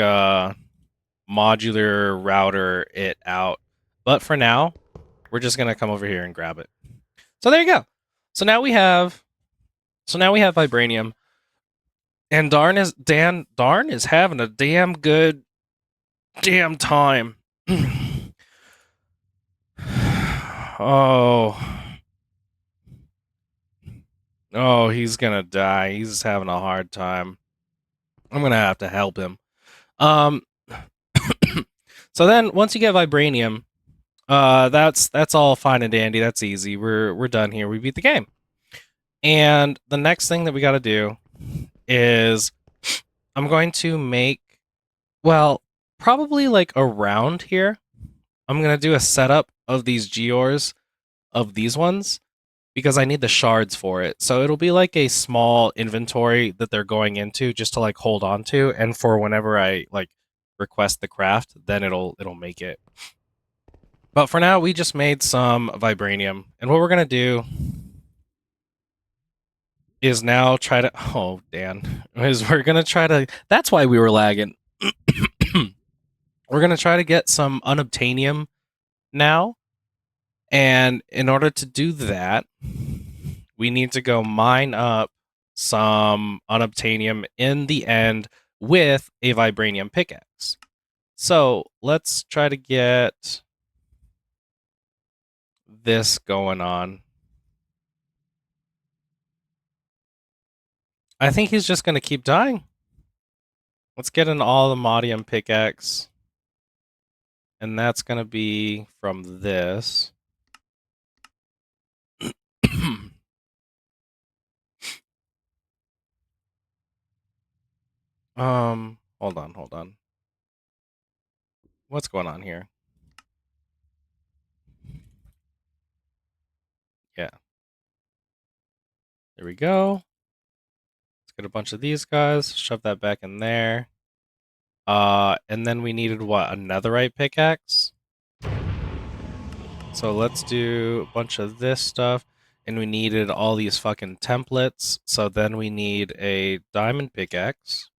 modular router it out. But for now, we're just gonna come over here and grab it. So there you go. So now we have vibranium, and darn is having a damn good damn time. Oh. Oh, he's gonna die. He's having a hard time. I'm gonna have to help him. Um so then once you get vibranium, that's all fine and dandy. That's easy. We're done here. We beat the game. And the next thing that we gotta do is I'm going to make, well, probably like around here, I'm gonna do a setup of these Geors, of these ones, because I need the shards for it. So it'll be like a small inventory that they're going into just to like hold on to, and for whenever I like request the craft, then it'll make it. But for now, we just made some vibranium, and what we're gonna do is now try to. Oh, Dan, is we're gonna try to. That's why we were lagging. We're gonna try to get some unobtainium now, and in order to do that, we need to go mine up some unobtainium in the end with a vibranium pickaxe. So let's try to get this going on. I think he's just going to keep dying. Let's get an all-modium pickaxe. And that's going to be from this. Hold on. What's going on here? Yeah. There we go. Let's get a bunch of these guys, shove that back in there. And then we needed what? A netherite pickaxe? So let's do a bunch of this stuff. And we needed all these fucking templates. So then we need a diamond pickaxe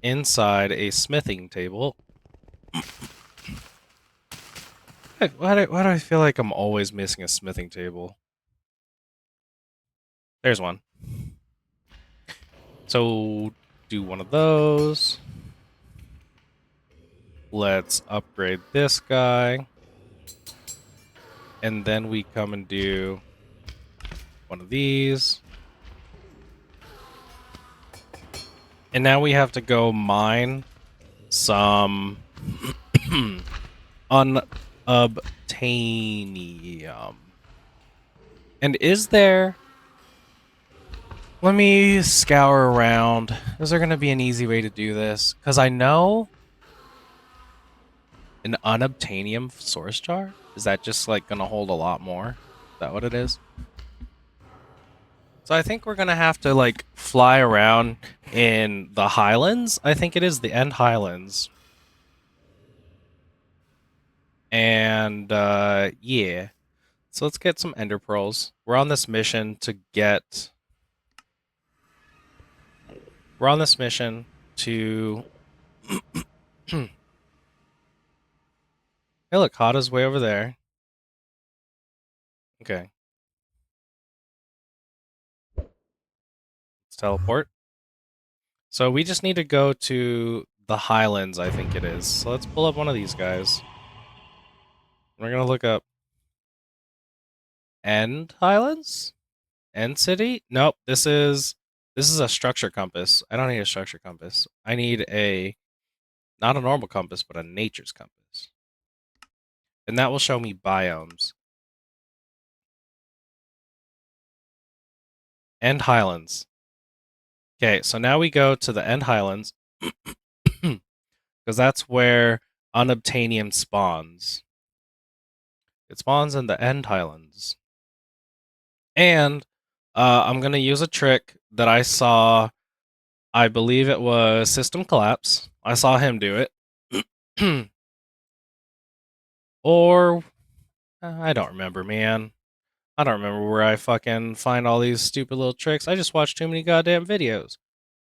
inside a smithing table. Why do I feel like I'm always missing a smithing table? There's one. So do one of those. Let's upgrade this guy. And then we come and do one of these. And now we have to go mine some unobtainium. And is there... Let me scour around. Is there going to be an easy way to do this? Because I know an unobtainium source jar? Is that just like going to hold a lot more? Is that what it is? So I think we're going to have to like fly around in the highlands. I think it is the End Highlands. And yeah. So let's get some ender pearls. We're on this mission to get... We're on this mission to... Hey, look, Hada's way over there. Okay. Let's teleport. So we just need to go to the Highlands, I think it is. So let's pull up one of these guys. We're gonna look up End Highlands? End City? Nope, this is a structure compass. I don't need a structure compass. I need a not a normal compass, but a nature's compass. And that will show me biomes. End Highlands. Okay, so now we go to the End Highlands. Because that's where unobtainium spawns. It spawns in the End Highlands. And I'm going to use a trick that I saw, I believe it was System Collapse. I saw him do it. Or, I don't remember, man. I don't remember where I fucking find all these stupid little tricks. I just watch too many goddamn videos.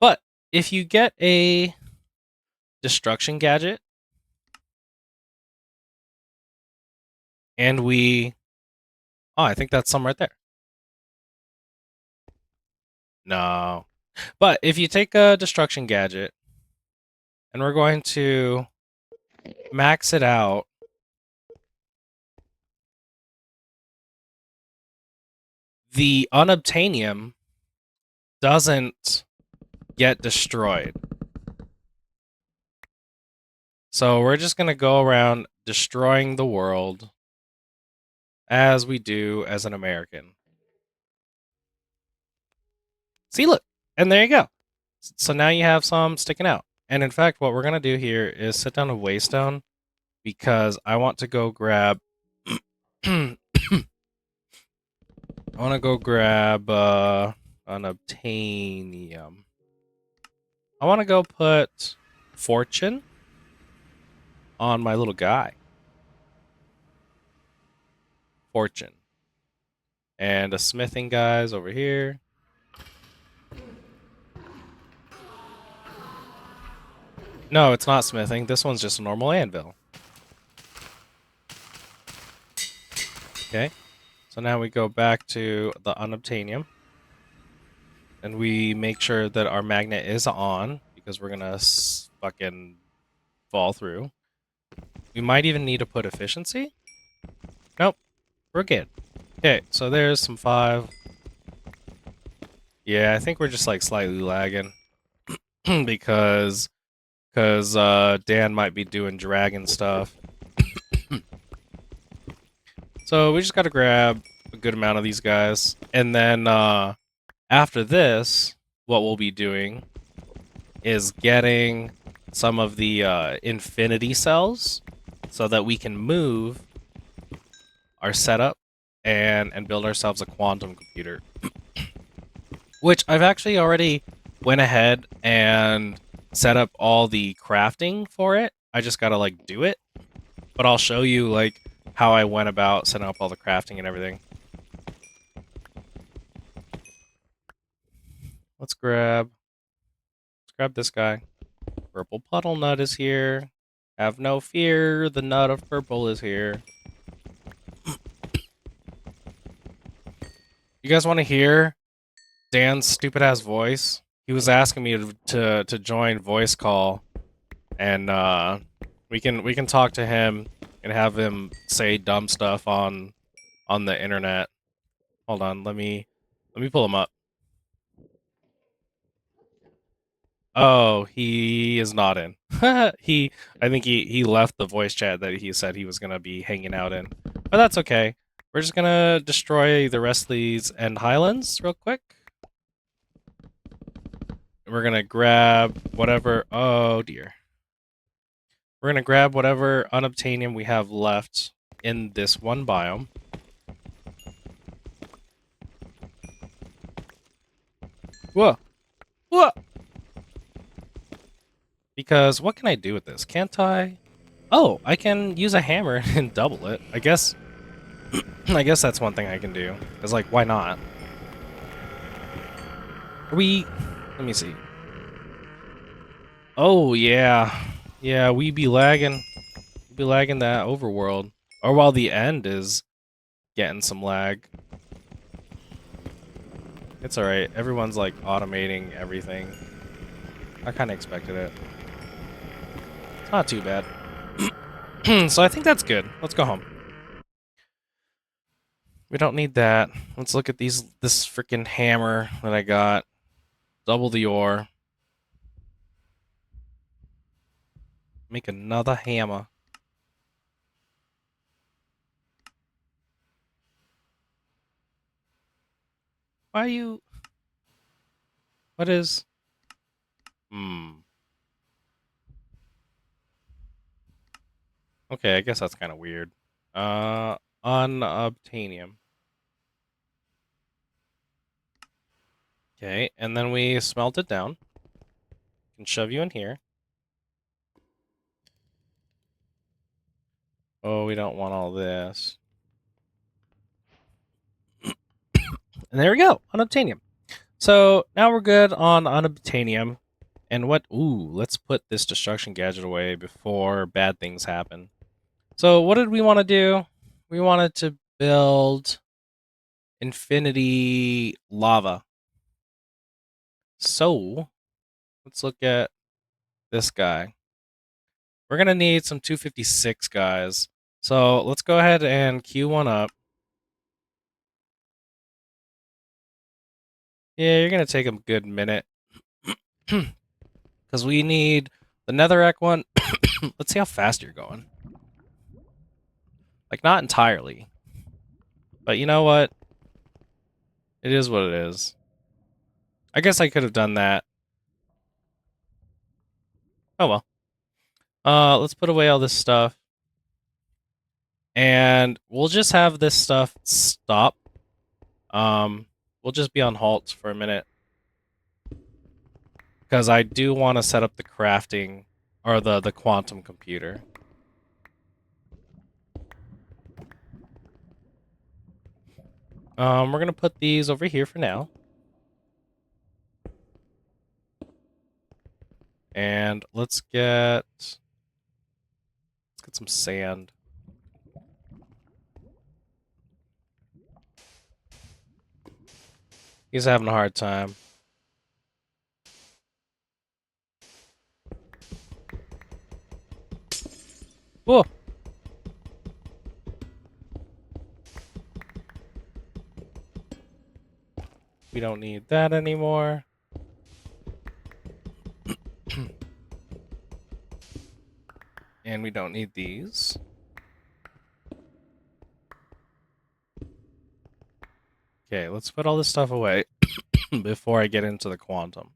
But if you get a destruction gadget, and we... Oh, I think that's some right there. No. But if you take a destruction gadget, and we're going to max it out, the unobtainium doesn't get destroyed. So we're just going to go around destroying the world as we do as an American. See, look, and there you go. So now you have some sticking out. And in fact, what we're going to do here is sit down a waystone because I want to go grab... I want to go grab an obtainium. I want to go put fortune on my little guy. Fortune. And a smithing guy's over here. No, it's not smithing. This one's just a normal anvil. Okay. So now we go back to the unobtainium. And we make sure that our magnet is on because we're going to fucking fall through. We might even need to put efficiency. Nope. We're good. Okay, so there's some 5. Yeah, I think we're just like slightly lagging because Dan might be doing dragon stuff. So we just got to grab a good amount of these guys, and then after this, what we'll be doing is getting some of the infinity cells so that we can move our setup and build ourselves a quantum computer. Which I've actually already went ahead and set up all the crafting for it. I just gotta like do it. But I'll show you like how I went about setting up all the crafting and everything. Let's grab this guy. Purple puddle nut is here. Have no fear, the nut of purple is here. You guys want to hear Dan's stupid ass voice? He was asking me to join voice call, and we can talk to him and have him say dumb stuff on the internet. Hold on, let me pull him up. Oh, he is not in. I think he left the voice chat that he said he was gonna be hanging out in, but that's okay. We're just gonna destroy the rest of these End Highlands real quick. We're gonna grab whatever. Oh dear. We're gonna grab whatever unobtainium we have left in this one biome. Whoa! Whoa! Because what can I do with this? Can't I? Oh, I can use a hammer and double it. I guess that's one thing I can do. It's like, why not? Let me see. Oh yeah. Yeah, we be lagging. We be lagging that overworld. Or while the end is getting some lag. It's alright. Everyone's like automating everything. I kinda expected it. It's not too bad. So I think that's good. Let's go home. We don't need that. Let's look at this freaking hammer that I got. Double the ore. Make another hammer. Why are you... What is... Hmm. Okay, I guess that's kind of weird. Unobtainium. Okay, and then we smelt it down. Can shove you in here. Oh, we don't want all this. And there we go, unobtainium. So now we're good on unobtainium. And what? Ooh, let's put this destruction gadget away before bad things happen. So what did we want to do? We wanted to build infinity lava. So let's look at this guy. We're gonna need some 256 guys. So let's go ahead and queue one up. Yeah, you're gonna take a good minute. Because we need the netherrack one. Let's see how fast you're going. Like, not entirely. But you know what? It is what it is. I guess I could have done that. Oh well. Let's put away all this stuff. And we'll just have this stuff stop. We'll just be on halt for a minute. Because I do want to set up the crafting, or the quantum computer. We're gonna put these over here for now. And let's get some sand. He's having a hard time. Whoa! We don't need that anymore. And we don't need these. Okay, let's put all this stuff away before I get into the quantum.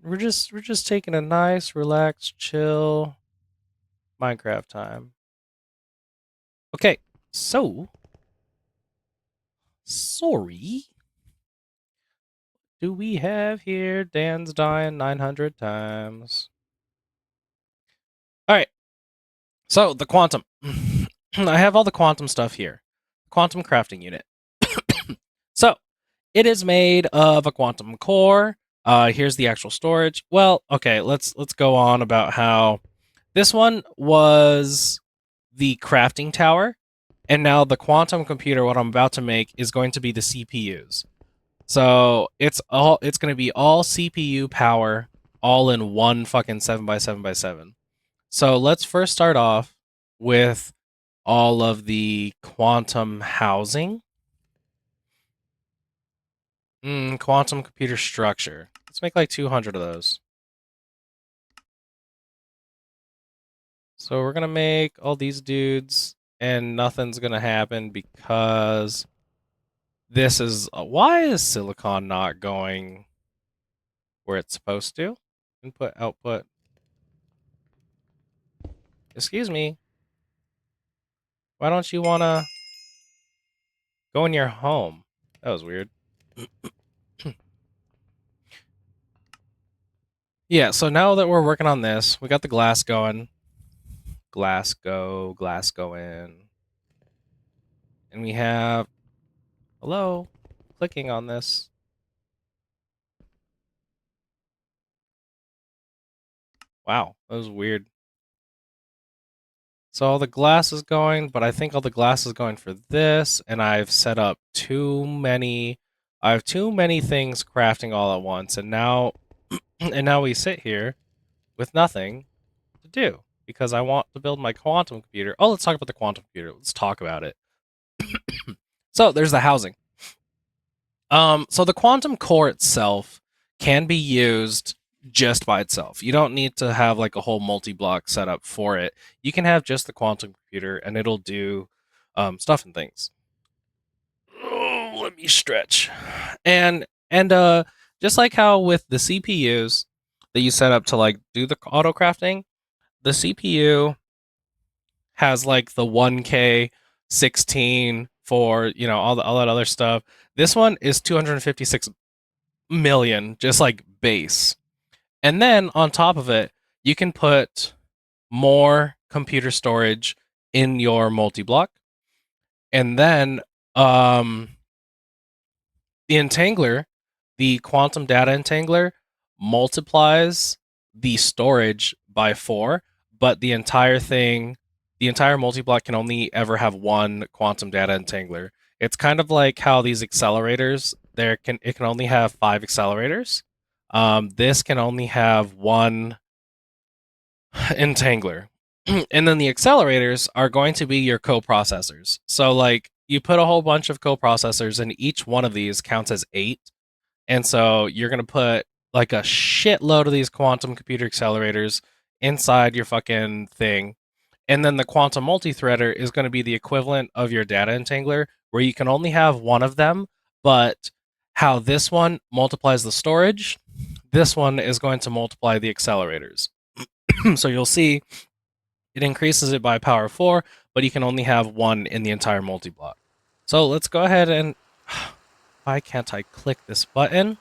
We're just taking a nice, relaxed, chill Minecraft time. Okay, so sorry. Do we have here? Dan's dying 900 times. All right. So the quantum. I have all the quantum stuff here. Quantum crafting unit. So it is made of a quantum core. Here's the actual storage. Well, okay, let's go on about how this one was the crafting tower, and now the quantum computer, what I'm about to make, is going to be the CPUs. So it's going to be all CPU power, all in one fucking 7x7x7. So let's first start off with all of the quantum housing. Quantum computer structure. Let's make like 200 of those. So we're gonna make all these dudes, and nothing's gonna happen because this is... why is silicon not going where it's supposed to? Input, output. Excuse me. Why don't you wanna go in your home? That was weird. Yeah, so now that we're working on this, we got the glass going. Glass go, glass go in. And we have... hello? Clicking on this. Wow, that was weird. So all the glass is going, but I think all the glass is going for this, and I've set up too many. I have too many things crafting all at once, and now, and now we sit here with nothing to do because I want to build my quantum computer. Oh, let's talk about the quantum computer. Let's talk about it. So there's the housing. So the quantum core itself can be used just by itself. You don't need to have like a whole multi-block setup for it. You can have just the quantum computer, and it'll do stuff and things. Oh, let me stretch. And just like how with the CPUs that you set up to like do the auto crafting, the CPU has like the 1K 16 for, all that other stuff. This one is 256 million, just like base. And then on top of it, you can put more computer storage in your multi-block. And then the entangler, the quantum data entangler, multiplies the storage by 4, but the entire thing, the entire multi-block can only ever have one quantum data entangler. It's kind of like how these accelerators, it can only have 5 accelerators. This can only have one entangler. And then the accelerators are going to be your coprocessors. So like you put a whole bunch of coprocessors, and each one of these counts as 8. And so you're going to put like a shitload of these quantum computer accelerators inside your fucking thing. And then the quantum multi-threader is going to be the equivalent of your data entangler, where you can only have one of them, but how this one multiplies the storage, this one is going to multiply the accelerators. So you'll see it increases it by power 4, but you can only have one in the entire multi-block. So let's go ahead and why can't I click this button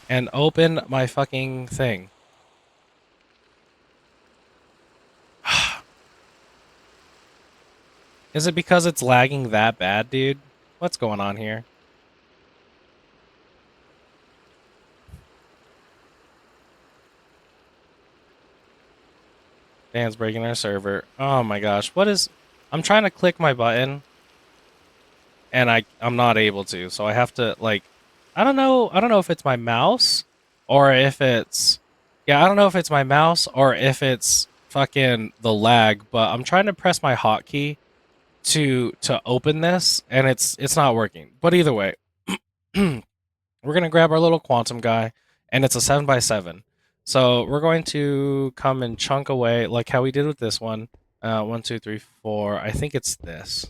and open my fucking thing? Is it because it's lagging that bad, dude? What's going on here? Dan's breaking our server. Oh my gosh, what is... I'm trying to click my button, and I'm not able to, so I have to, like... I don't know if it's my mouse, or if it's... Yeah, I don't know if it's my mouse, or if it's fucking the lag, but I'm trying to press my hotkey to open this, and it's not working. But either way, we're gonna grab our little quantum guy, and it's a 7x7. So we're going to come and chunk away like how we did with this one. 1, 2, 3, 4. I think it's this.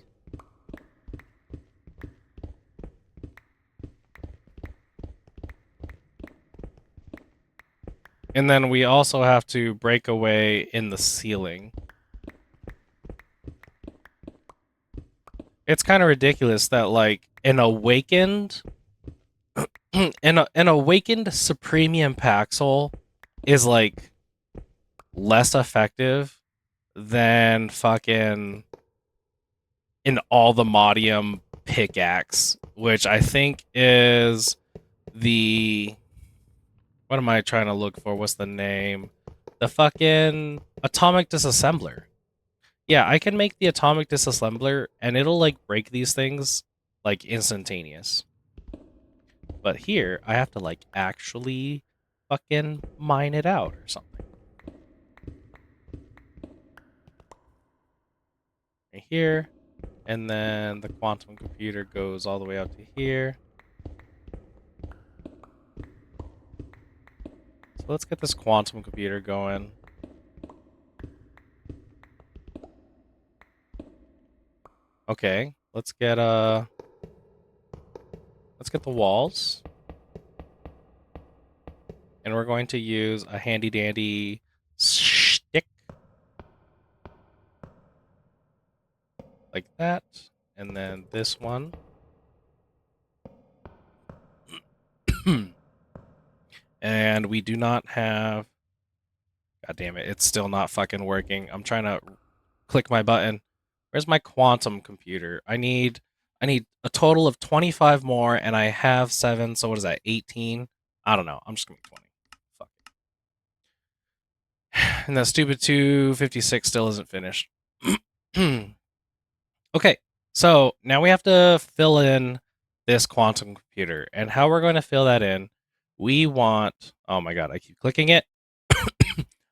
And then we also have to break away in the ceiling. It's kind of ridiculous that like an awakened an awakened Supremium Paxel is like less effective than fucking an All-the-Modium pickaxe, which I think is the... What am I trying to look for? What's the name? The fucking Atomic Disassembler. Yeah, I can make the Atomic Disassembler, and it'll, like, break these things, like, instantaneous. But here, I have to, like, actually fucking mine it out or something. Right here. And then the quantum computer goes all the way out to here. So let's get this quantum computer going. Okay, let's get the walls. And we're going to use a handy dandy stick. Like that. And then this one. And we do not have... God damn it, it's still not fucking working. I'm trying to click my button. Where's my quantum computer? I need a total of 25 more, and I have 7, so what is that, 18? I don't know. I'm just gonna be 20. Fuck And that stupid 256 still isn't finished. Okay, so now we have to fill in this quantum computer. And how we're going to fill that in, we want, oh my god, I keep clicking it.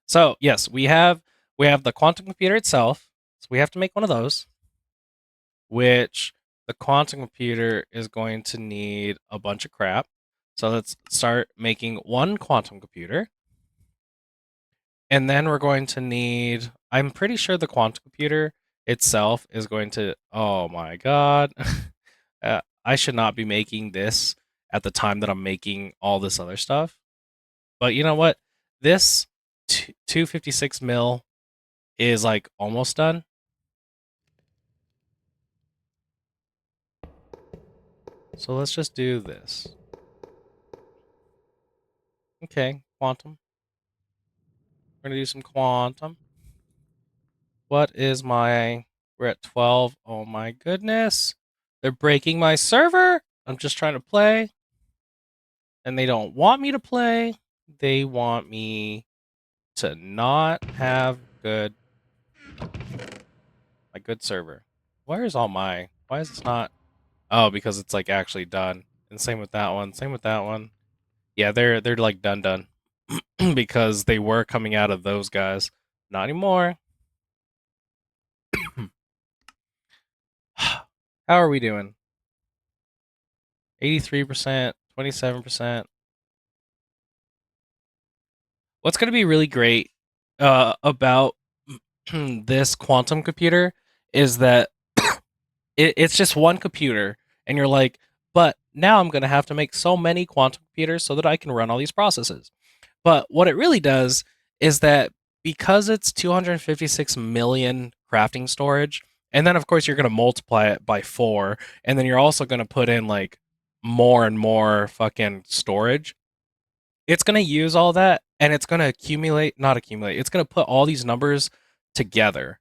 So yes, we have the quantum computer itself. So we have to make one of those, which the quantum computer is going to need a bunch of crap. So let's start making one quantum computer. And then we're going to need, I'm pretty sure the quantum computer itself is going to, oh my god. I should not be making this at the time that I'm making all this other stuff. But you know what? This 256 mil is like almost done. So let's just do this. Okay, quantum. We're going to do some quantum. What is my. We're at 12. Oh my goodness. They're breaking my server. I'm just trying to play. And they don't want me to play. They want me to not have my good server. Where's all my. Why is this not. Oh, because it's like actually done. And same with that one. Same with that one. Yeah, they're like done. Because they were coming out of those guys. Not anymore. How are we doing? 83%, 27%. What's going to be really great about this quantum computer is that it's just one computer, and you're like, but now I'm going to have to make so many quantum computers so that I can run all these processes. But what it really does is that because it's 256 million crafting storage, and then of course you're going to multiply it by 4, and then you're also going to put in like more and more fucking storage. It's going to use all that, and it's going to not accumulate, it's going to put all these numbers together.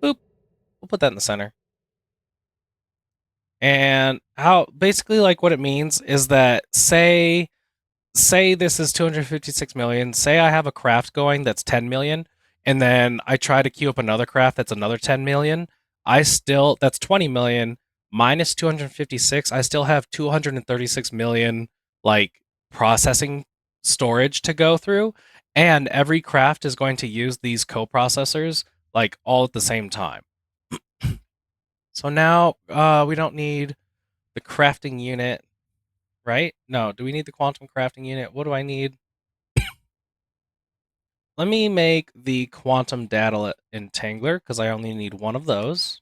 Boop. We'll put that in the center. And how basically like what it means is that say this is 256 million, say I have a craft going that's 10 million, and then I try to queue up another craft that's another 10 million, that's 20 million minus 256, I still have 236 million like processing storage to go through, and every craft is going to use these coprocessors like all at the same time. So now we don't need the crafting unit, right? No, do we need the quantum crafting unit? What do I need? Let me make the quantum data entangler because I only need one of those.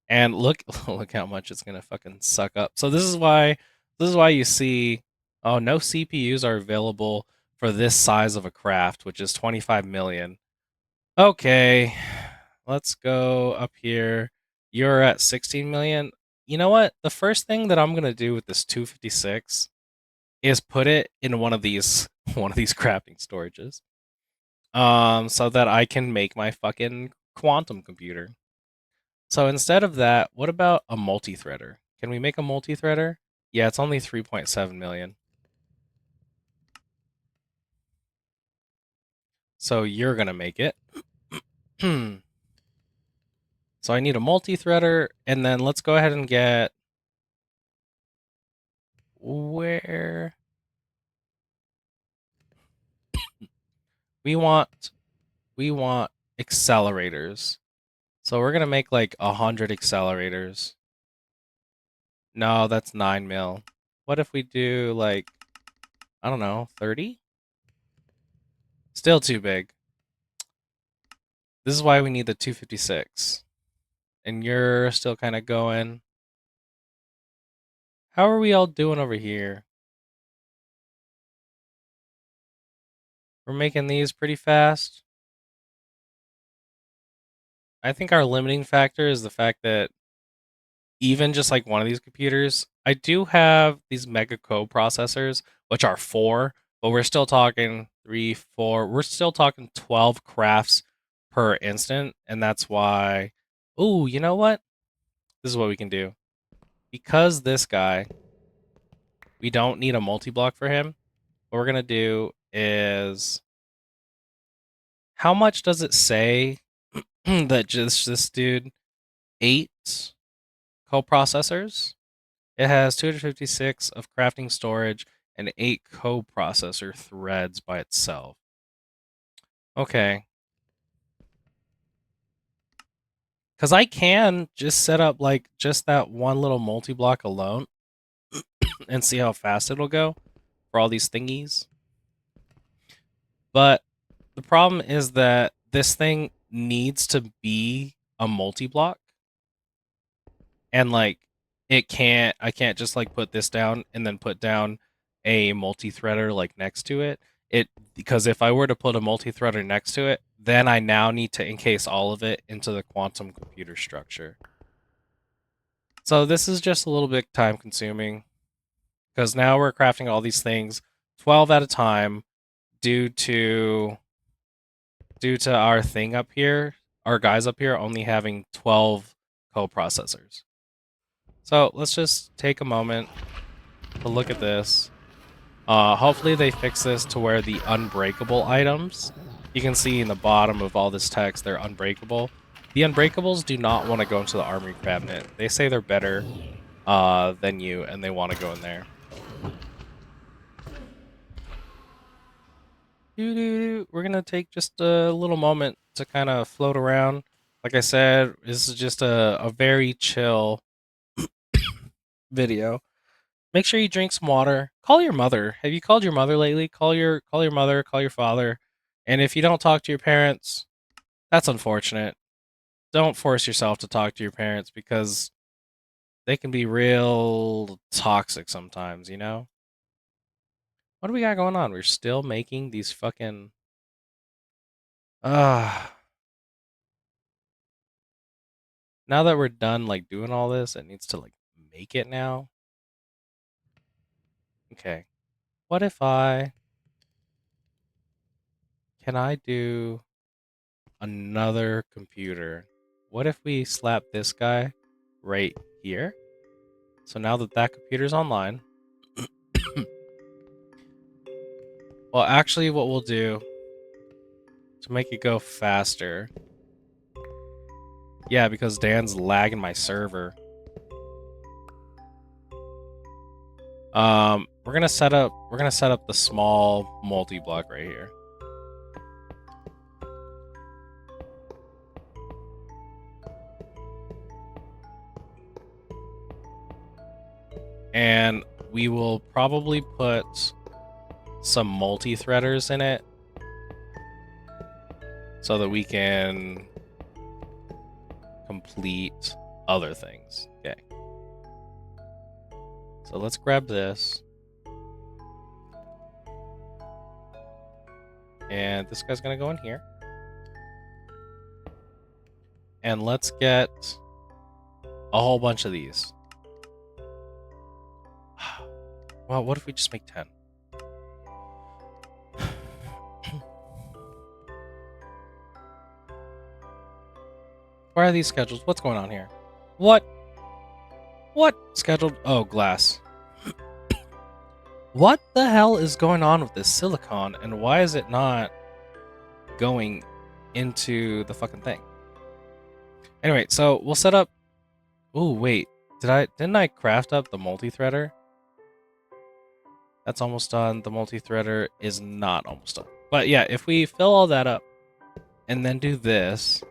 And look, look how much it's gonna fucking suck up. So this is why you see, oh, no CPUs are available for this size of a craft, which is 25 million. Okay, let's go up here. You're at 16 million. You know what? The first thing that I'm gonna do with this 256 is put it in one of these one of these crafting storages. So that I can make my fucking quantum computer. So instead of that, what about a multi-threader? Can we make a multi-threader? Yeah, it's only 3.7 million. So you're gonna make it. So I need a multi-threader, and then let's go ahead and get where we want we want accelerators. So we're gonna make like 100 accelerators. No, that's 9 mil. What if we do like, I don't know, 30? Still too big. This is why we need the 256. And you're still kind of going. How are we all doing over here? We're making these pretty fast. I think our limiting factor is the fact that even just like one of these computers, I do have these mega co-processors, which are 4, but we're still talking 3, 4. We're still talking 12 crafts per instant, and that's why. Ooh, you know what? This is what we can do. Because this guy, we don't need a multi-block for him. What we're going to do is... How much does it say that just this dude... 8 coprocessors? It has 256 of crafting storage and 8 coprocessor threads by itself. Okay. Because I can just set up like just that one little multi-block alone and see how fast it'll go for all these thingies. But the problem is that this thing needs to be a multi-block. And like I can't just like put this down and then put down a multi-threader like next to it. Because if I were to put a multi-threader next to it, then I now need to encase all of it into the quantum computer structure. So this is just a little bit time consuming because now we're crafting all these things 12 at a time due to our thing up here, our guys up here only having 12 coprocessors. So let's just take a moment to look at this. Hopefully they fix this to where the unbreakable items, you can see in the bottom of all this text, they're unbreakable. The unbreakables do not want to go into the armory cabinet. They say they're better than you, and they want to go in there. We're going to take just a little moment to kind of float around. Like I said, this is just a very chill video. Make sure you drink some water. Call your mother. Have you called your mother lately? Call your mother, call your father. And if you don't talk to your parents, that's unfortunate. Don't force yourself to talk to your parents because they can be real toxic sometimes, you know? What do we got going on? We're still making these fucking now that we're done like doing all this, it needs to like make it now. Okay. What if can I do another computer? What if we slap this guy right here? So now that that computer's online, well, actually what we'll do to make it go faster, yeah, because Dan's lagging my server. We're gonna set up the small multi-block right here. And we will probably put some multi-threaders in it so that we can complete other things. Okay. So let's grab this. And this guy's gonna go in here. And let's get a whole bunch of these. Well, what if we just make 10? Why are these scheduled? What's going on here? What? What? Scheduled? Oh, glass. What the hell is going on with this silicon, and why is it not going into the fucking thing? Anyway, so we'll set up... Oh, wait. Didn't I craft up the multi-threader? That's almost done. The multi-threader is not almost done. But yeah, if we fill all that up and then do this,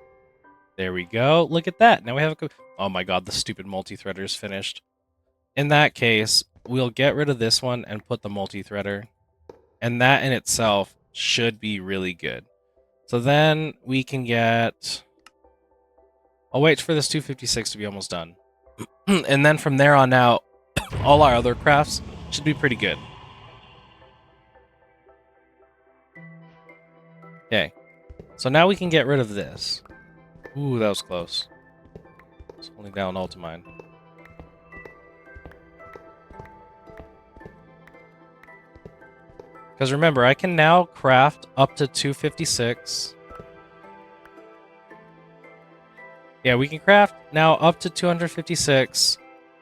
there we go. Look at that. Now we have a... Oh my god, the stupid multi-threader is finished. In that case, we'll get rid of this one and put the multi-threader. And that in itself should be really good. So then we can get... I'll wait for this 256 to be almost done. And then from there on out, all our other crafts should be pretty good. Okay. So now we can get rid of this. Ooh, that was close. It's only down ultimine. Because remember, I can now craft up to 256. Yeah, we can craft now up to 256.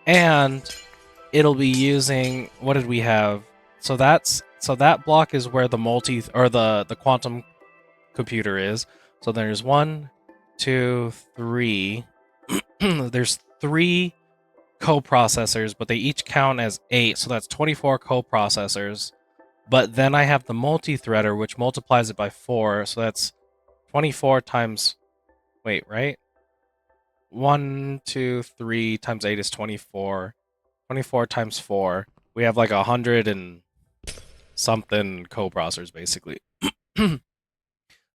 And it'll be using, what did we have? So that block is where the the quantum computer is. So there's 1, 2, 3. There's 3 coprocessors, but they each count as 8, so that's 24 coprocessors. But then I have the multi-threader, which multiplies it by 4, so that's 24 times... Wait, right? 1, 2, 3 times 8 is 24. 24 times 4. We have like 100 and something coprocessors, basically.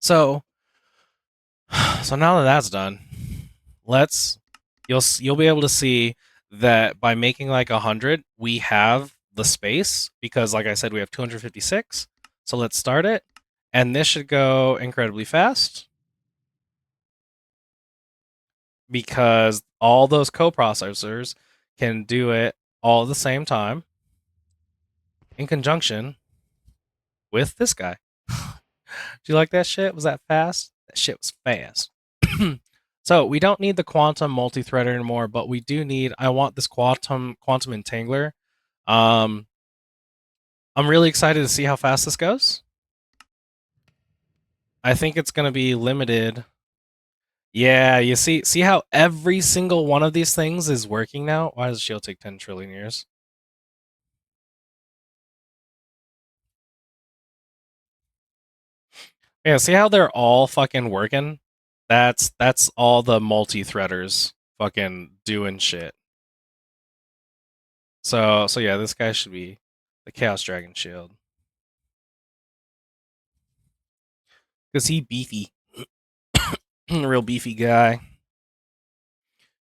So, so now that that's done, you'll be able to see that by making like 100, we have the space because, like I said, we have 256. So let's start it, and this should go incredibly fast because all those coprocessors can do it all at the same time in conjunction with this guy. Do you like that shit? Was that fast? That shit was fast. So we don't need the quantum multi-threader anymore, but we do need. I want this quantum entangler. Um, I'm really excited to see how fast this goes. I think it's going to be limited. Yeah, you see how every single one of these things is working now. Why does the shield take 10 trillion years? Yeah, see how they're all fucking working? That's all the multi-threaders fucking doing shit. So yeah, this guy should be the Chaos Dragon Shield. Cause he beefy. Real beefy guy.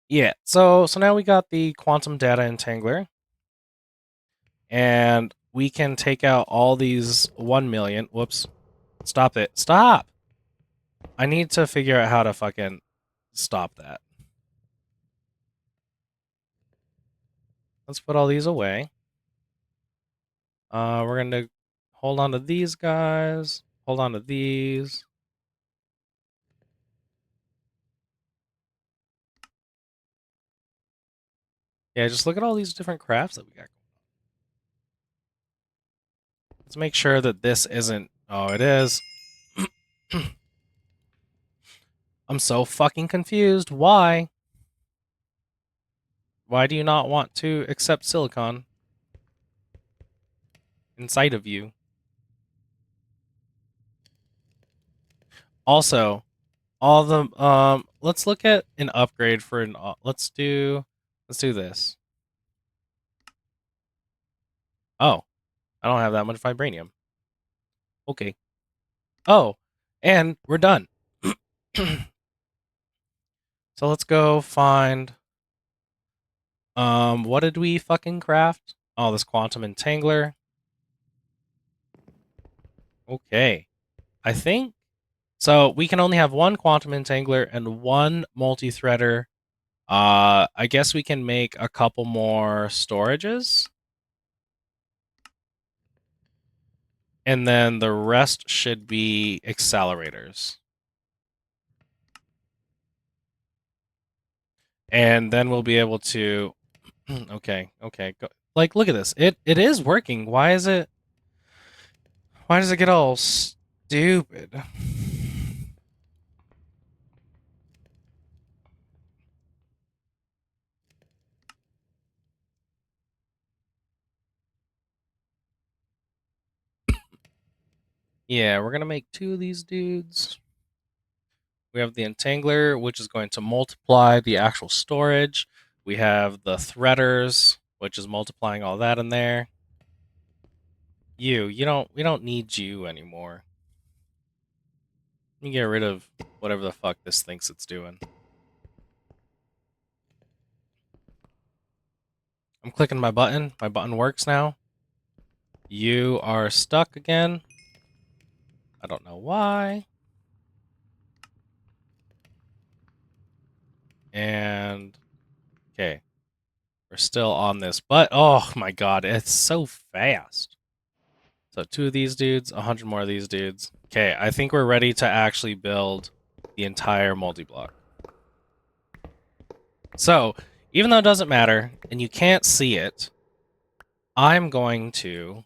Yeah, so now we got the quantum data entangler. And we can take out all these 1 million. Whoops. Stop it. Stop! I need to figure out how to fucking stop that. Let's put all these away. We're gonna hold on to these guys. Hold on to these. Yeah, just look at all these different crafts that we got. Let's make sure that this isn't... Oh, it is. I'm so fucking confused. Why? Why do you not want to accept silicon inside of you? Also, all the let's look at an upgrade for an let's do this. Oh, I don't have that much vibranium. Okay. Oh, and we're done. So let's go find what did we fucking craft? Oh, this quantum entangler. Okay. I think so we can only have one quantum entangler and one multi-threader. I guess we can make a couple more storages. And then the rest should be accelerators. And then we'll be able to... okay, go. Like, look at this. It is working. Why does it get all stupid? Yeah, we're gonna make 2 of these dudes. We have the entangler, which is going to multiply the actual storage. We have the threaders, which is multiplying all that in there. We don't need you anymore. You get rid of whatever the fuck this thinks it's doing. I'm clicking my button. My button works now. You are stuck again. I don't know why. And okay. We're still on this, but oh my god, it's so fast. So 2 of these dudes, 100 more of these dudes. Okay, I think we're ready to actually build the entire multi-block. So, even though it doesn't matter, and you can't see it, I'm going to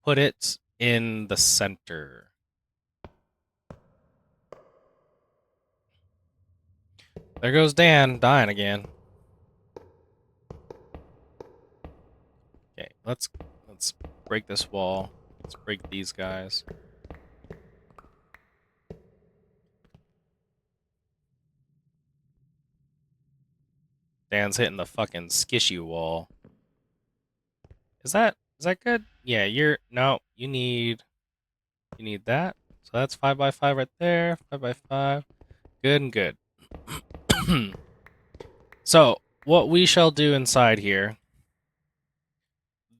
put it in the center. There goes Dan, dying again. Okay, let's break this wall. Let's break these guys. Dan's hitting the fucking skishy wall. Is that good? Yeah, you need that. So that's 5x5 right there. 5x5. Good and good. So what we shall do inside here,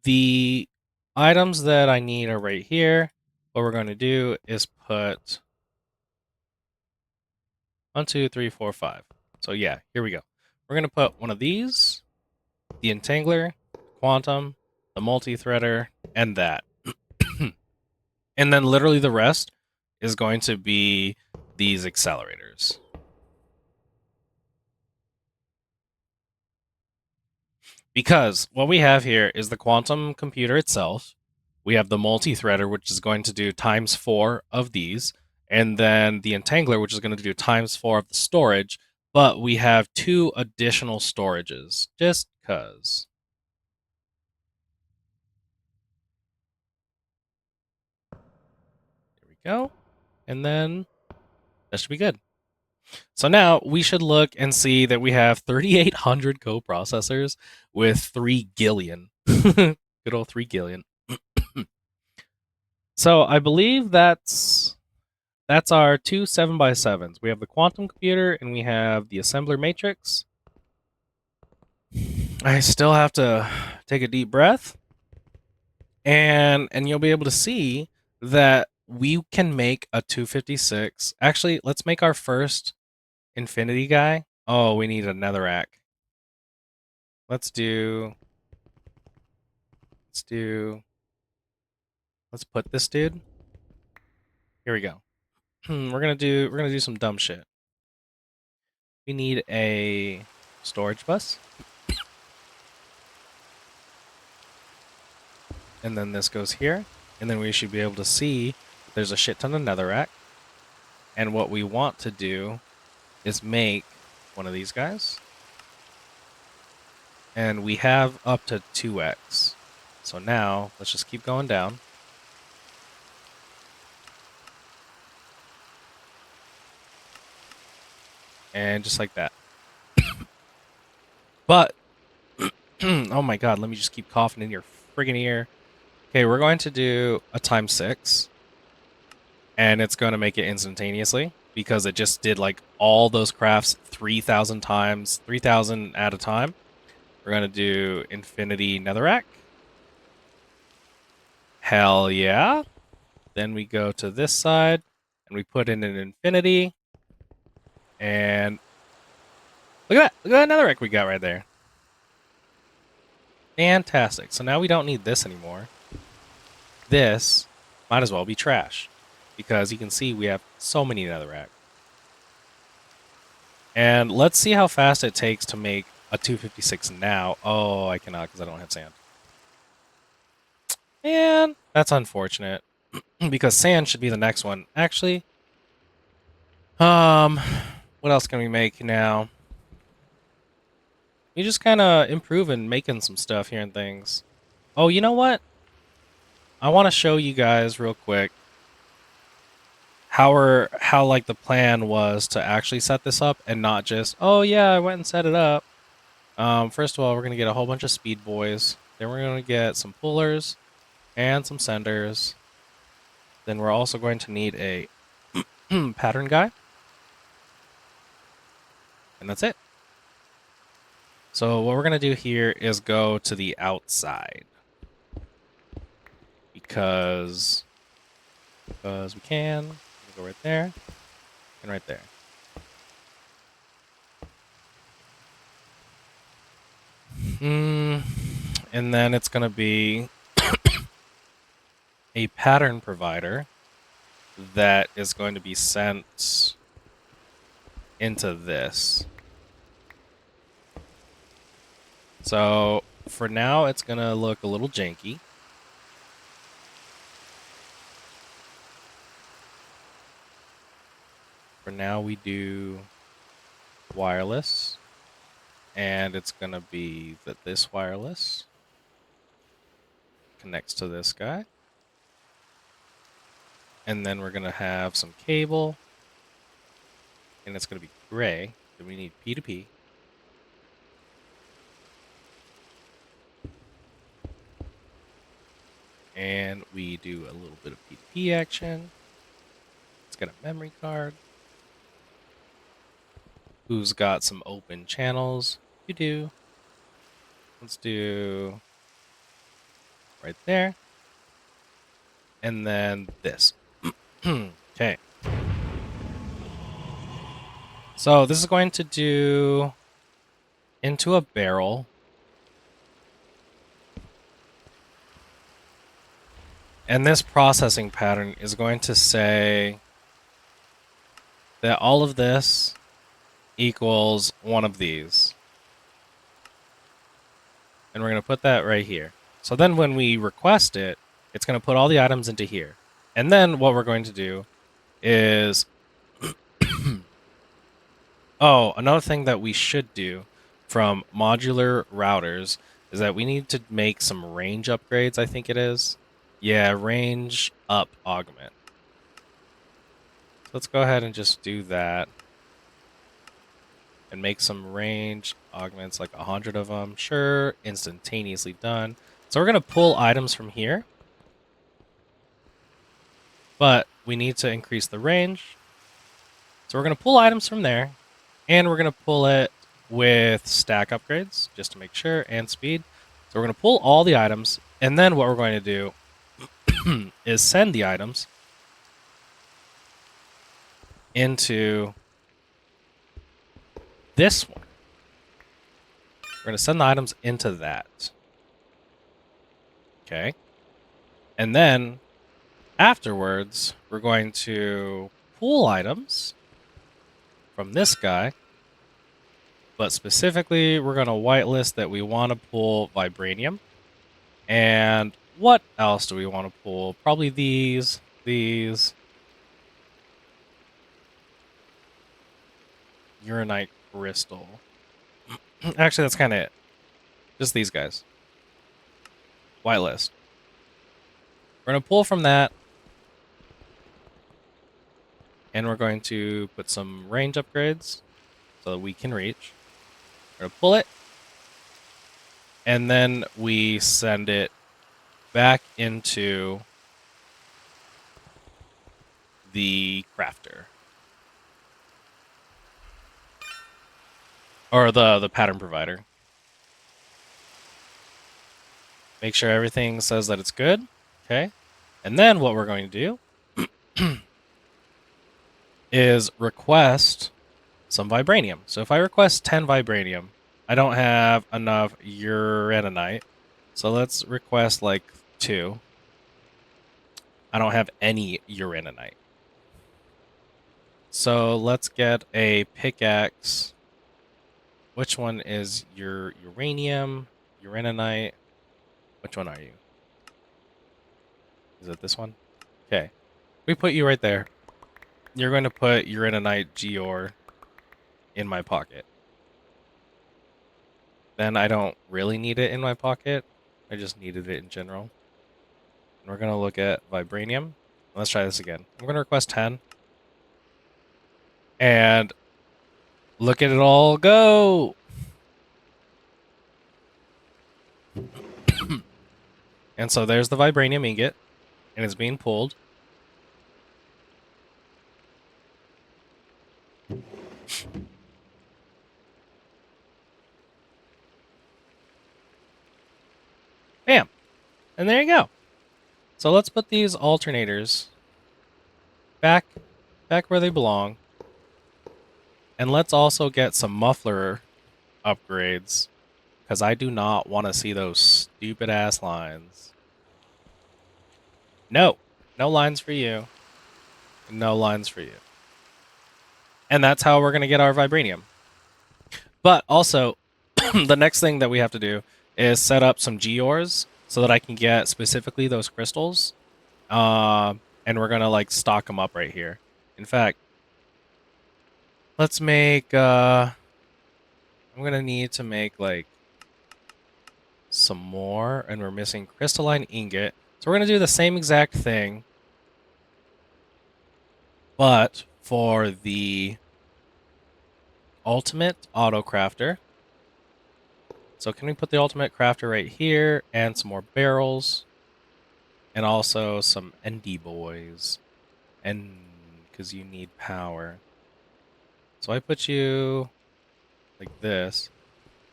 the items that I need are right here. What we're going to do is put 1, 2, 3, 4, 5. So yeah, here we go. We're going to put one of these, the entangler, quantum, the multi-threader, and that. And then literally the rest is going to be these accelerators. Because what we have here is the quantum computer itself. We have the multi-threader, which is going to do ×4 of these, and then the entangler, which is going to do ×4 of the storage, but we have 2 additional storages, just because. There we go. And then that should be good. So now we should look and see that we have 3,800 coprocessors with 3 gillion. Good old 3 gillion. So I believe that's our 2 7x7s. We have the quantum computer and we have the assembler matrix. I still have to take a deep breath, and you'll be able to see that we can make a 256. Actually, let's make our first infinity guy. Oh, we need a netherrack. Let's put this dude. Here we go. We're gonna do some dumb shit. We need a storage bus. And then this goes here. And then we should be able to see there's a shit ton of netherrack. And what we want to do is make one of these guys. And we have up to 2x. So now, let's just keep going down. And just like that. But, oh my god, let me just keep coughing in your friggin' ear. Okay, we're going to do a ×6. And it's going to make it instantaneously. Because it just did like all those crafts 3,000 times, 3,000 at a time. We're going to do infinity netherrack. Hell yeah. Then we go to this side, and we put in an infinity. And look at that. Look at that netherrack we got right there. Fantastic. So now we don't need this anymore. This might as well be trash. Because you can see we have so many netherrack. And let's see how fast it takes to make a 256 now. Oh, I cannot because I don't have sand. Man, that's unfortunate. Because sand should be the next one. Actually, what else can we make now? We just kind of improving, making some stuff here and things. Oh, you know what? I want to show you guys real quick how like the plan was to actually set this up and not just, oh yeah, I went and set it up. First of all, we're gonna get a whole bunch of speed boys. Then we're gonna get some pullers and some senders. Then we're also going to need a pattern guy. And that's it. So what we're going to do here is go to the outside. Because we can. Go right there. And right there. And then it's going to be a pattern provider that is going to be sent into this. So for now, it's going to look a little janky. For now, we do wireless. And it's going to be that this wireless connects to this guy. And then we're going to have some cable. And it's going to be gray. So we need P2P. And we do a little bit of P2P action. Let's get a memory card. Who's got some open channels? You do. Let's do right there. And then this. Okay. So this is going to do into a barrel. And this processing pattern is going to say that all of this equals one of these. And we're going to put that right here. So then when we request it, it's going to put all the items into here. And then what we're going to do is... oh, another thing that we should do from modular routers is that we need to make some range upgrades, I think it is. Yeah, range up augment. So let's go ahead and just do that. And make some range augments, like 100 of them. Sure, instantaneously done. So we're going to pull items from here. But we need to increase the range. So we're going to pull items from there. And we're going to pull it with stack upgrades, just to make sure, and speed. So we're going to pull all the items. And then what we're going to do is send the items into this one. We're going to send the items into that. Okay. And then afterwards, we're going to pull items from this guy. But specifically, we're going to whitelist that we want to pull vibranium. And what else do we want to pull? Probably these. Uranite crystal. Actually, that's kind of it. Just these guys. Whitelist. We're going to pull from that. And we're going to put some range upgrades so that we can reach. We're going to pull it. And then we send it back into the crafter. Or the pattern provider. Make sure everything says that it's good. Okay. And then what we're going to do is request some vibranium. So if I request 10 vibranium, I don't have enough uraninite. So let's request like 2. I don't have any uraninite. So let's get a pickaxe. Which one is your uranium, uraninite? Which one are you? Is it this one? Okay. We put you right there. You're going to put uraninite geor in my pocket. Then I don't really need it in my pocket. I just needed it in general. And we're going to look at vibranium. Let's try this again. I'm going to request 10. And look at it all go! And so there's the vibranium ingot. And it's being pulled. Bam! And there you go. So let's put these alternators back where they belong. And let's also get some muffler upgrades, because I do not want to see those stupid ass lines. No lines for you. No lines for you. And that's how we're going to get our vibranium. But also, the next thing that we have to do is set up some Geors so that I can get specifically those crystals. And we're gonna like stock them up right here. In fact, let's make I'm gonna need to make like some more, and we're missing crystalline ingot. So we're gonna do the same exact thing, but for the ultimate auto crafter. So can we put the ultimate crafter right here and some more barrels and also some ND boys, and because you need power. So I put you like this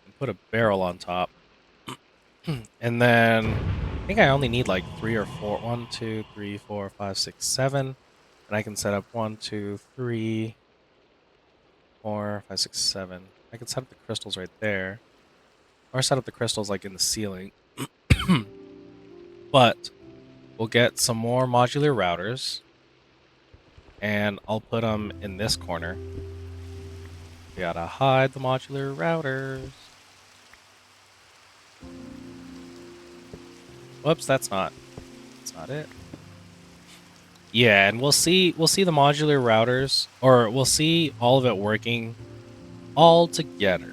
and put a barrel on top. And then I think I only need like 3 or 4. 1, 2, 3, 4, 5, 6, 7. And I can set up 1, 2, 3, 4, 5, 6, 7. I can set up the crystals right there. Or set up the crystals like in the ceiling. But we'll get some more modular routers. And I'll put them in this corner. We gotta hide the modular routers. Whoops, that's not it. Yeah, and we'll see the modular routers, or we'll see all of it working all together.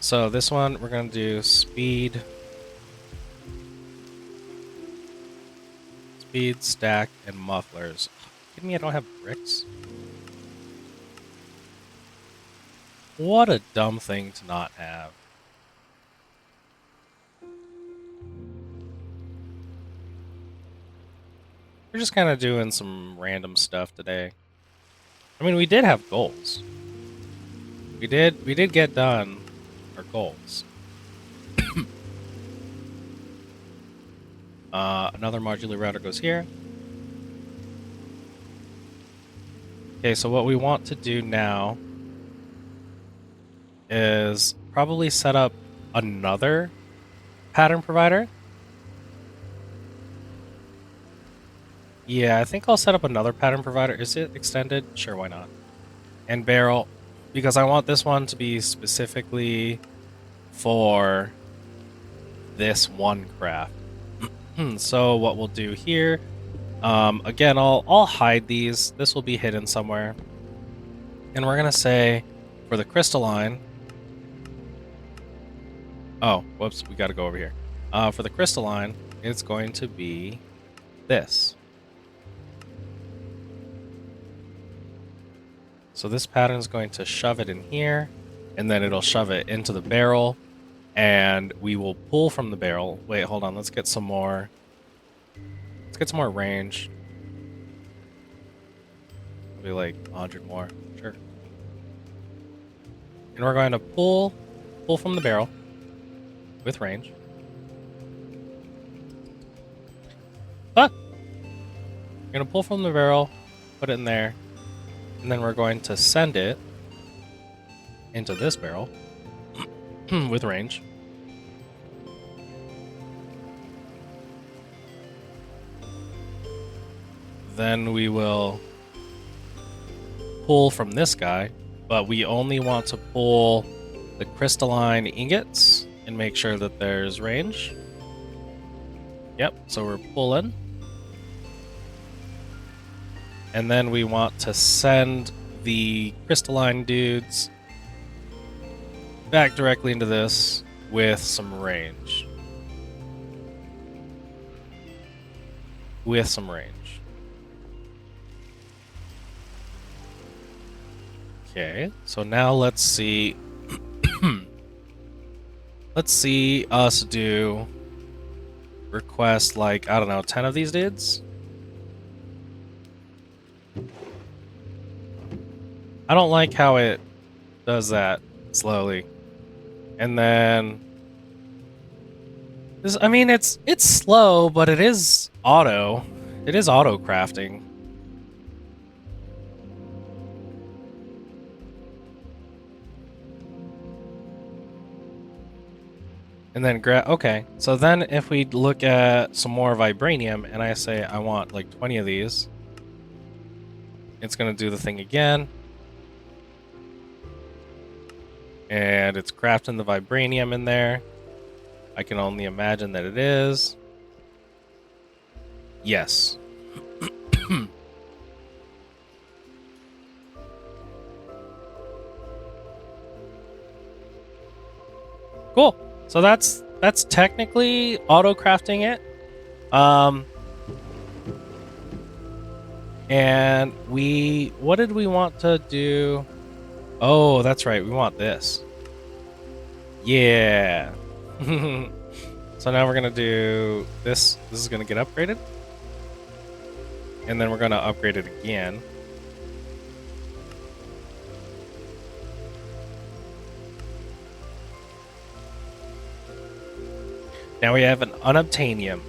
So this one we're gonna do speed, stack, and mufflers. Kidding me? I don't have bricks. What a dumb thing to not have. We're just kind of doing some random stuff today. I mean, we did have goals. We did get done our goals. Another modular router goes here. Okay, so what we want to do now is probably set up another pattern provider. Yeah, I think I'll set up another pattern provider. Is it extended? Sure, why not? And barrel, because I want this one to be specifically for this one craft. So what we'll do here, again, I'll hide these. This will be hidden somewhere. And we're gonna say for the crystalline. Oh, whoops, we gotta go over here. For the crystalline, it's going to be this. So this pattern is going to shove it in here, and then it'll shove it into the barrel, and we will pull from the barrel. Wait, hold on, let's get some more. Let's get some more range. Maybe like 100 more, sure. And we're going to pull from the barrel with range. But we're going to pull from the barrel, put it in there, and then we're going to send it into this barrel with range. Then we will pull from this guy, but we only want to pull the crystalline ingots and make sure that there's range. Yep, so we're pulling. And then we want to send the crystalline dudes back directly into this with some range. Okay, so now let's see. Let's see us do request like, I don't know, 10 of these dudes? I don't like how it does that slowly. And then this, I mean, it's slow, but it is auto. It is auto crafting. And then okay, so then if we look at some more vibranium and I say I want like 20 of these, it's gonna do the thing again. And it's crafting the vibranium in there. I can only imagine that it is. Yes. Cool. So that's technically auto crafting it. And what did we want to do? Oh, that's right. We want this. Yeah. So now we're going to do this. This is going to get upgraded. And then we're going to upgrade it again. Now we have an unobtainium.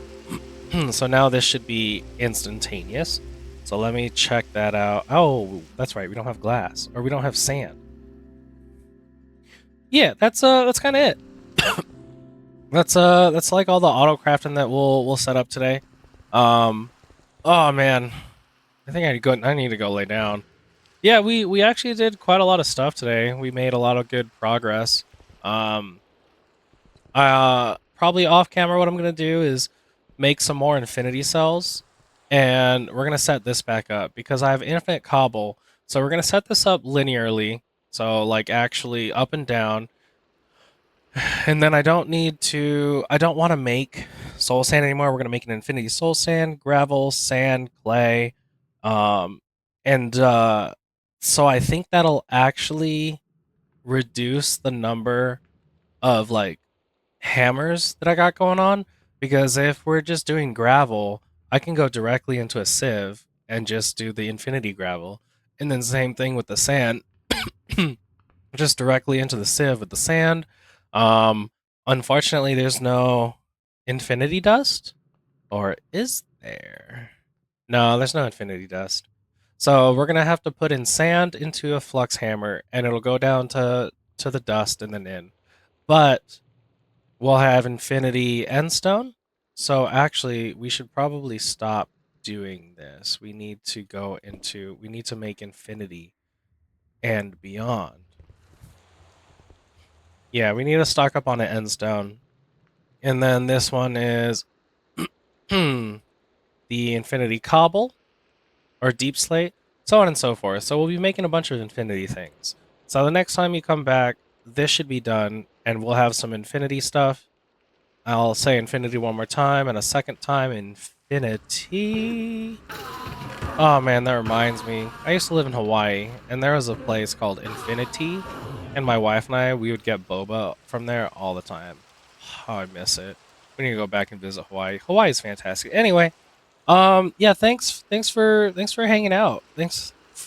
So now this should be instantaneous. So let me check that out. Oh, that's right. We don't have glass, or we don't have sand. Yeah, that's kind of it. That's like all the auto crafting that we'll set up today. Oh man, I think I need to go lay down. Yeah, we actually did quite a lot of stuff today. We made a lot of good progress. Probably off camera, what I'm gonna do is make some more infinity cells, and we're gonna set this back up because I have infinite cobble. So we're gonna set this up linearly, so like actually up and down. And then I don't want to make soul sand anymore. We're gonna make an infinity soul sand, gravel, sand, clay, um, and so I think that'll actually reduce the number of like hammers that I got going on, because if we're just doing gravel, I can go directly into a sieve and just do the infinity gravel. And then same thing with the sand, just directly into the sieve with the sand. Unfortunately, there's no infinity dust, or is there? No, there's no infinity dust. So we're gonna have to put in sand into a flux hammer, and it'll go down to the dust and then in. But we'll have infinity endstone. So actually, we should probably stop doing this. We need to make infinity and beyond. Yeah, we need to stock up on an endstone. And then this one is the infinity cobble or deep slate, so on and so forth. So we'll be making a bunch of infinity things. So the next time you come back, this should be done, and we'll have some infinity stuff. I'll say infinity one more time, and a second time, infinity. Oh man, that reminds me. I used to live in Hawaii, and there was a place called Infinity, and my wife and I, we would get boba from there all the time. Oh, I miss it. We need to go back and visit Hawaii. Hawaii is fantastic. Anyway, yeah, thanks for hanging out.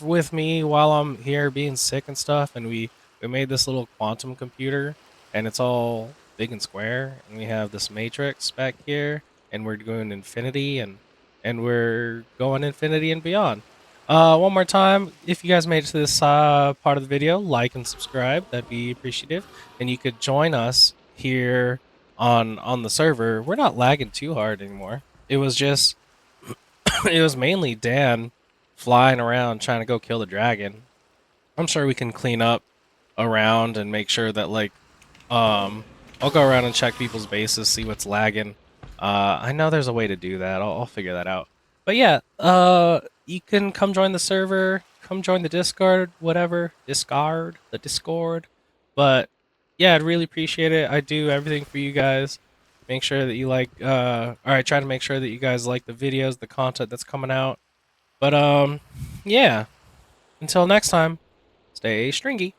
With me while I'm here being sick and stuff. And we made this little quantum computer, and it's all big and square. And we have this matrix back here, and we're doing infinity, and we're going infinity and beyond. One more time, if you guys made it to this part of the video, like and subscribe. That'd be appreciative. And you could join us here on the server. We're not lagging too hard anymore. It was just it was mainly Dan flying around trying to go kill the dragon. I'm sure we can clean up around and make sure that like I'll go around and check people's bases, see what's lagging. I know there's a way to do that. I'll figure that out. But yeah, you can come join the server, come join the Discord, whatever. The Discord. But yeah, I'd really appreciate it. I do everything for you guys. Make sure that you like or I try to make sure that you guys like the videos, the content that's coming out. But yeah, until next time, stay stringy.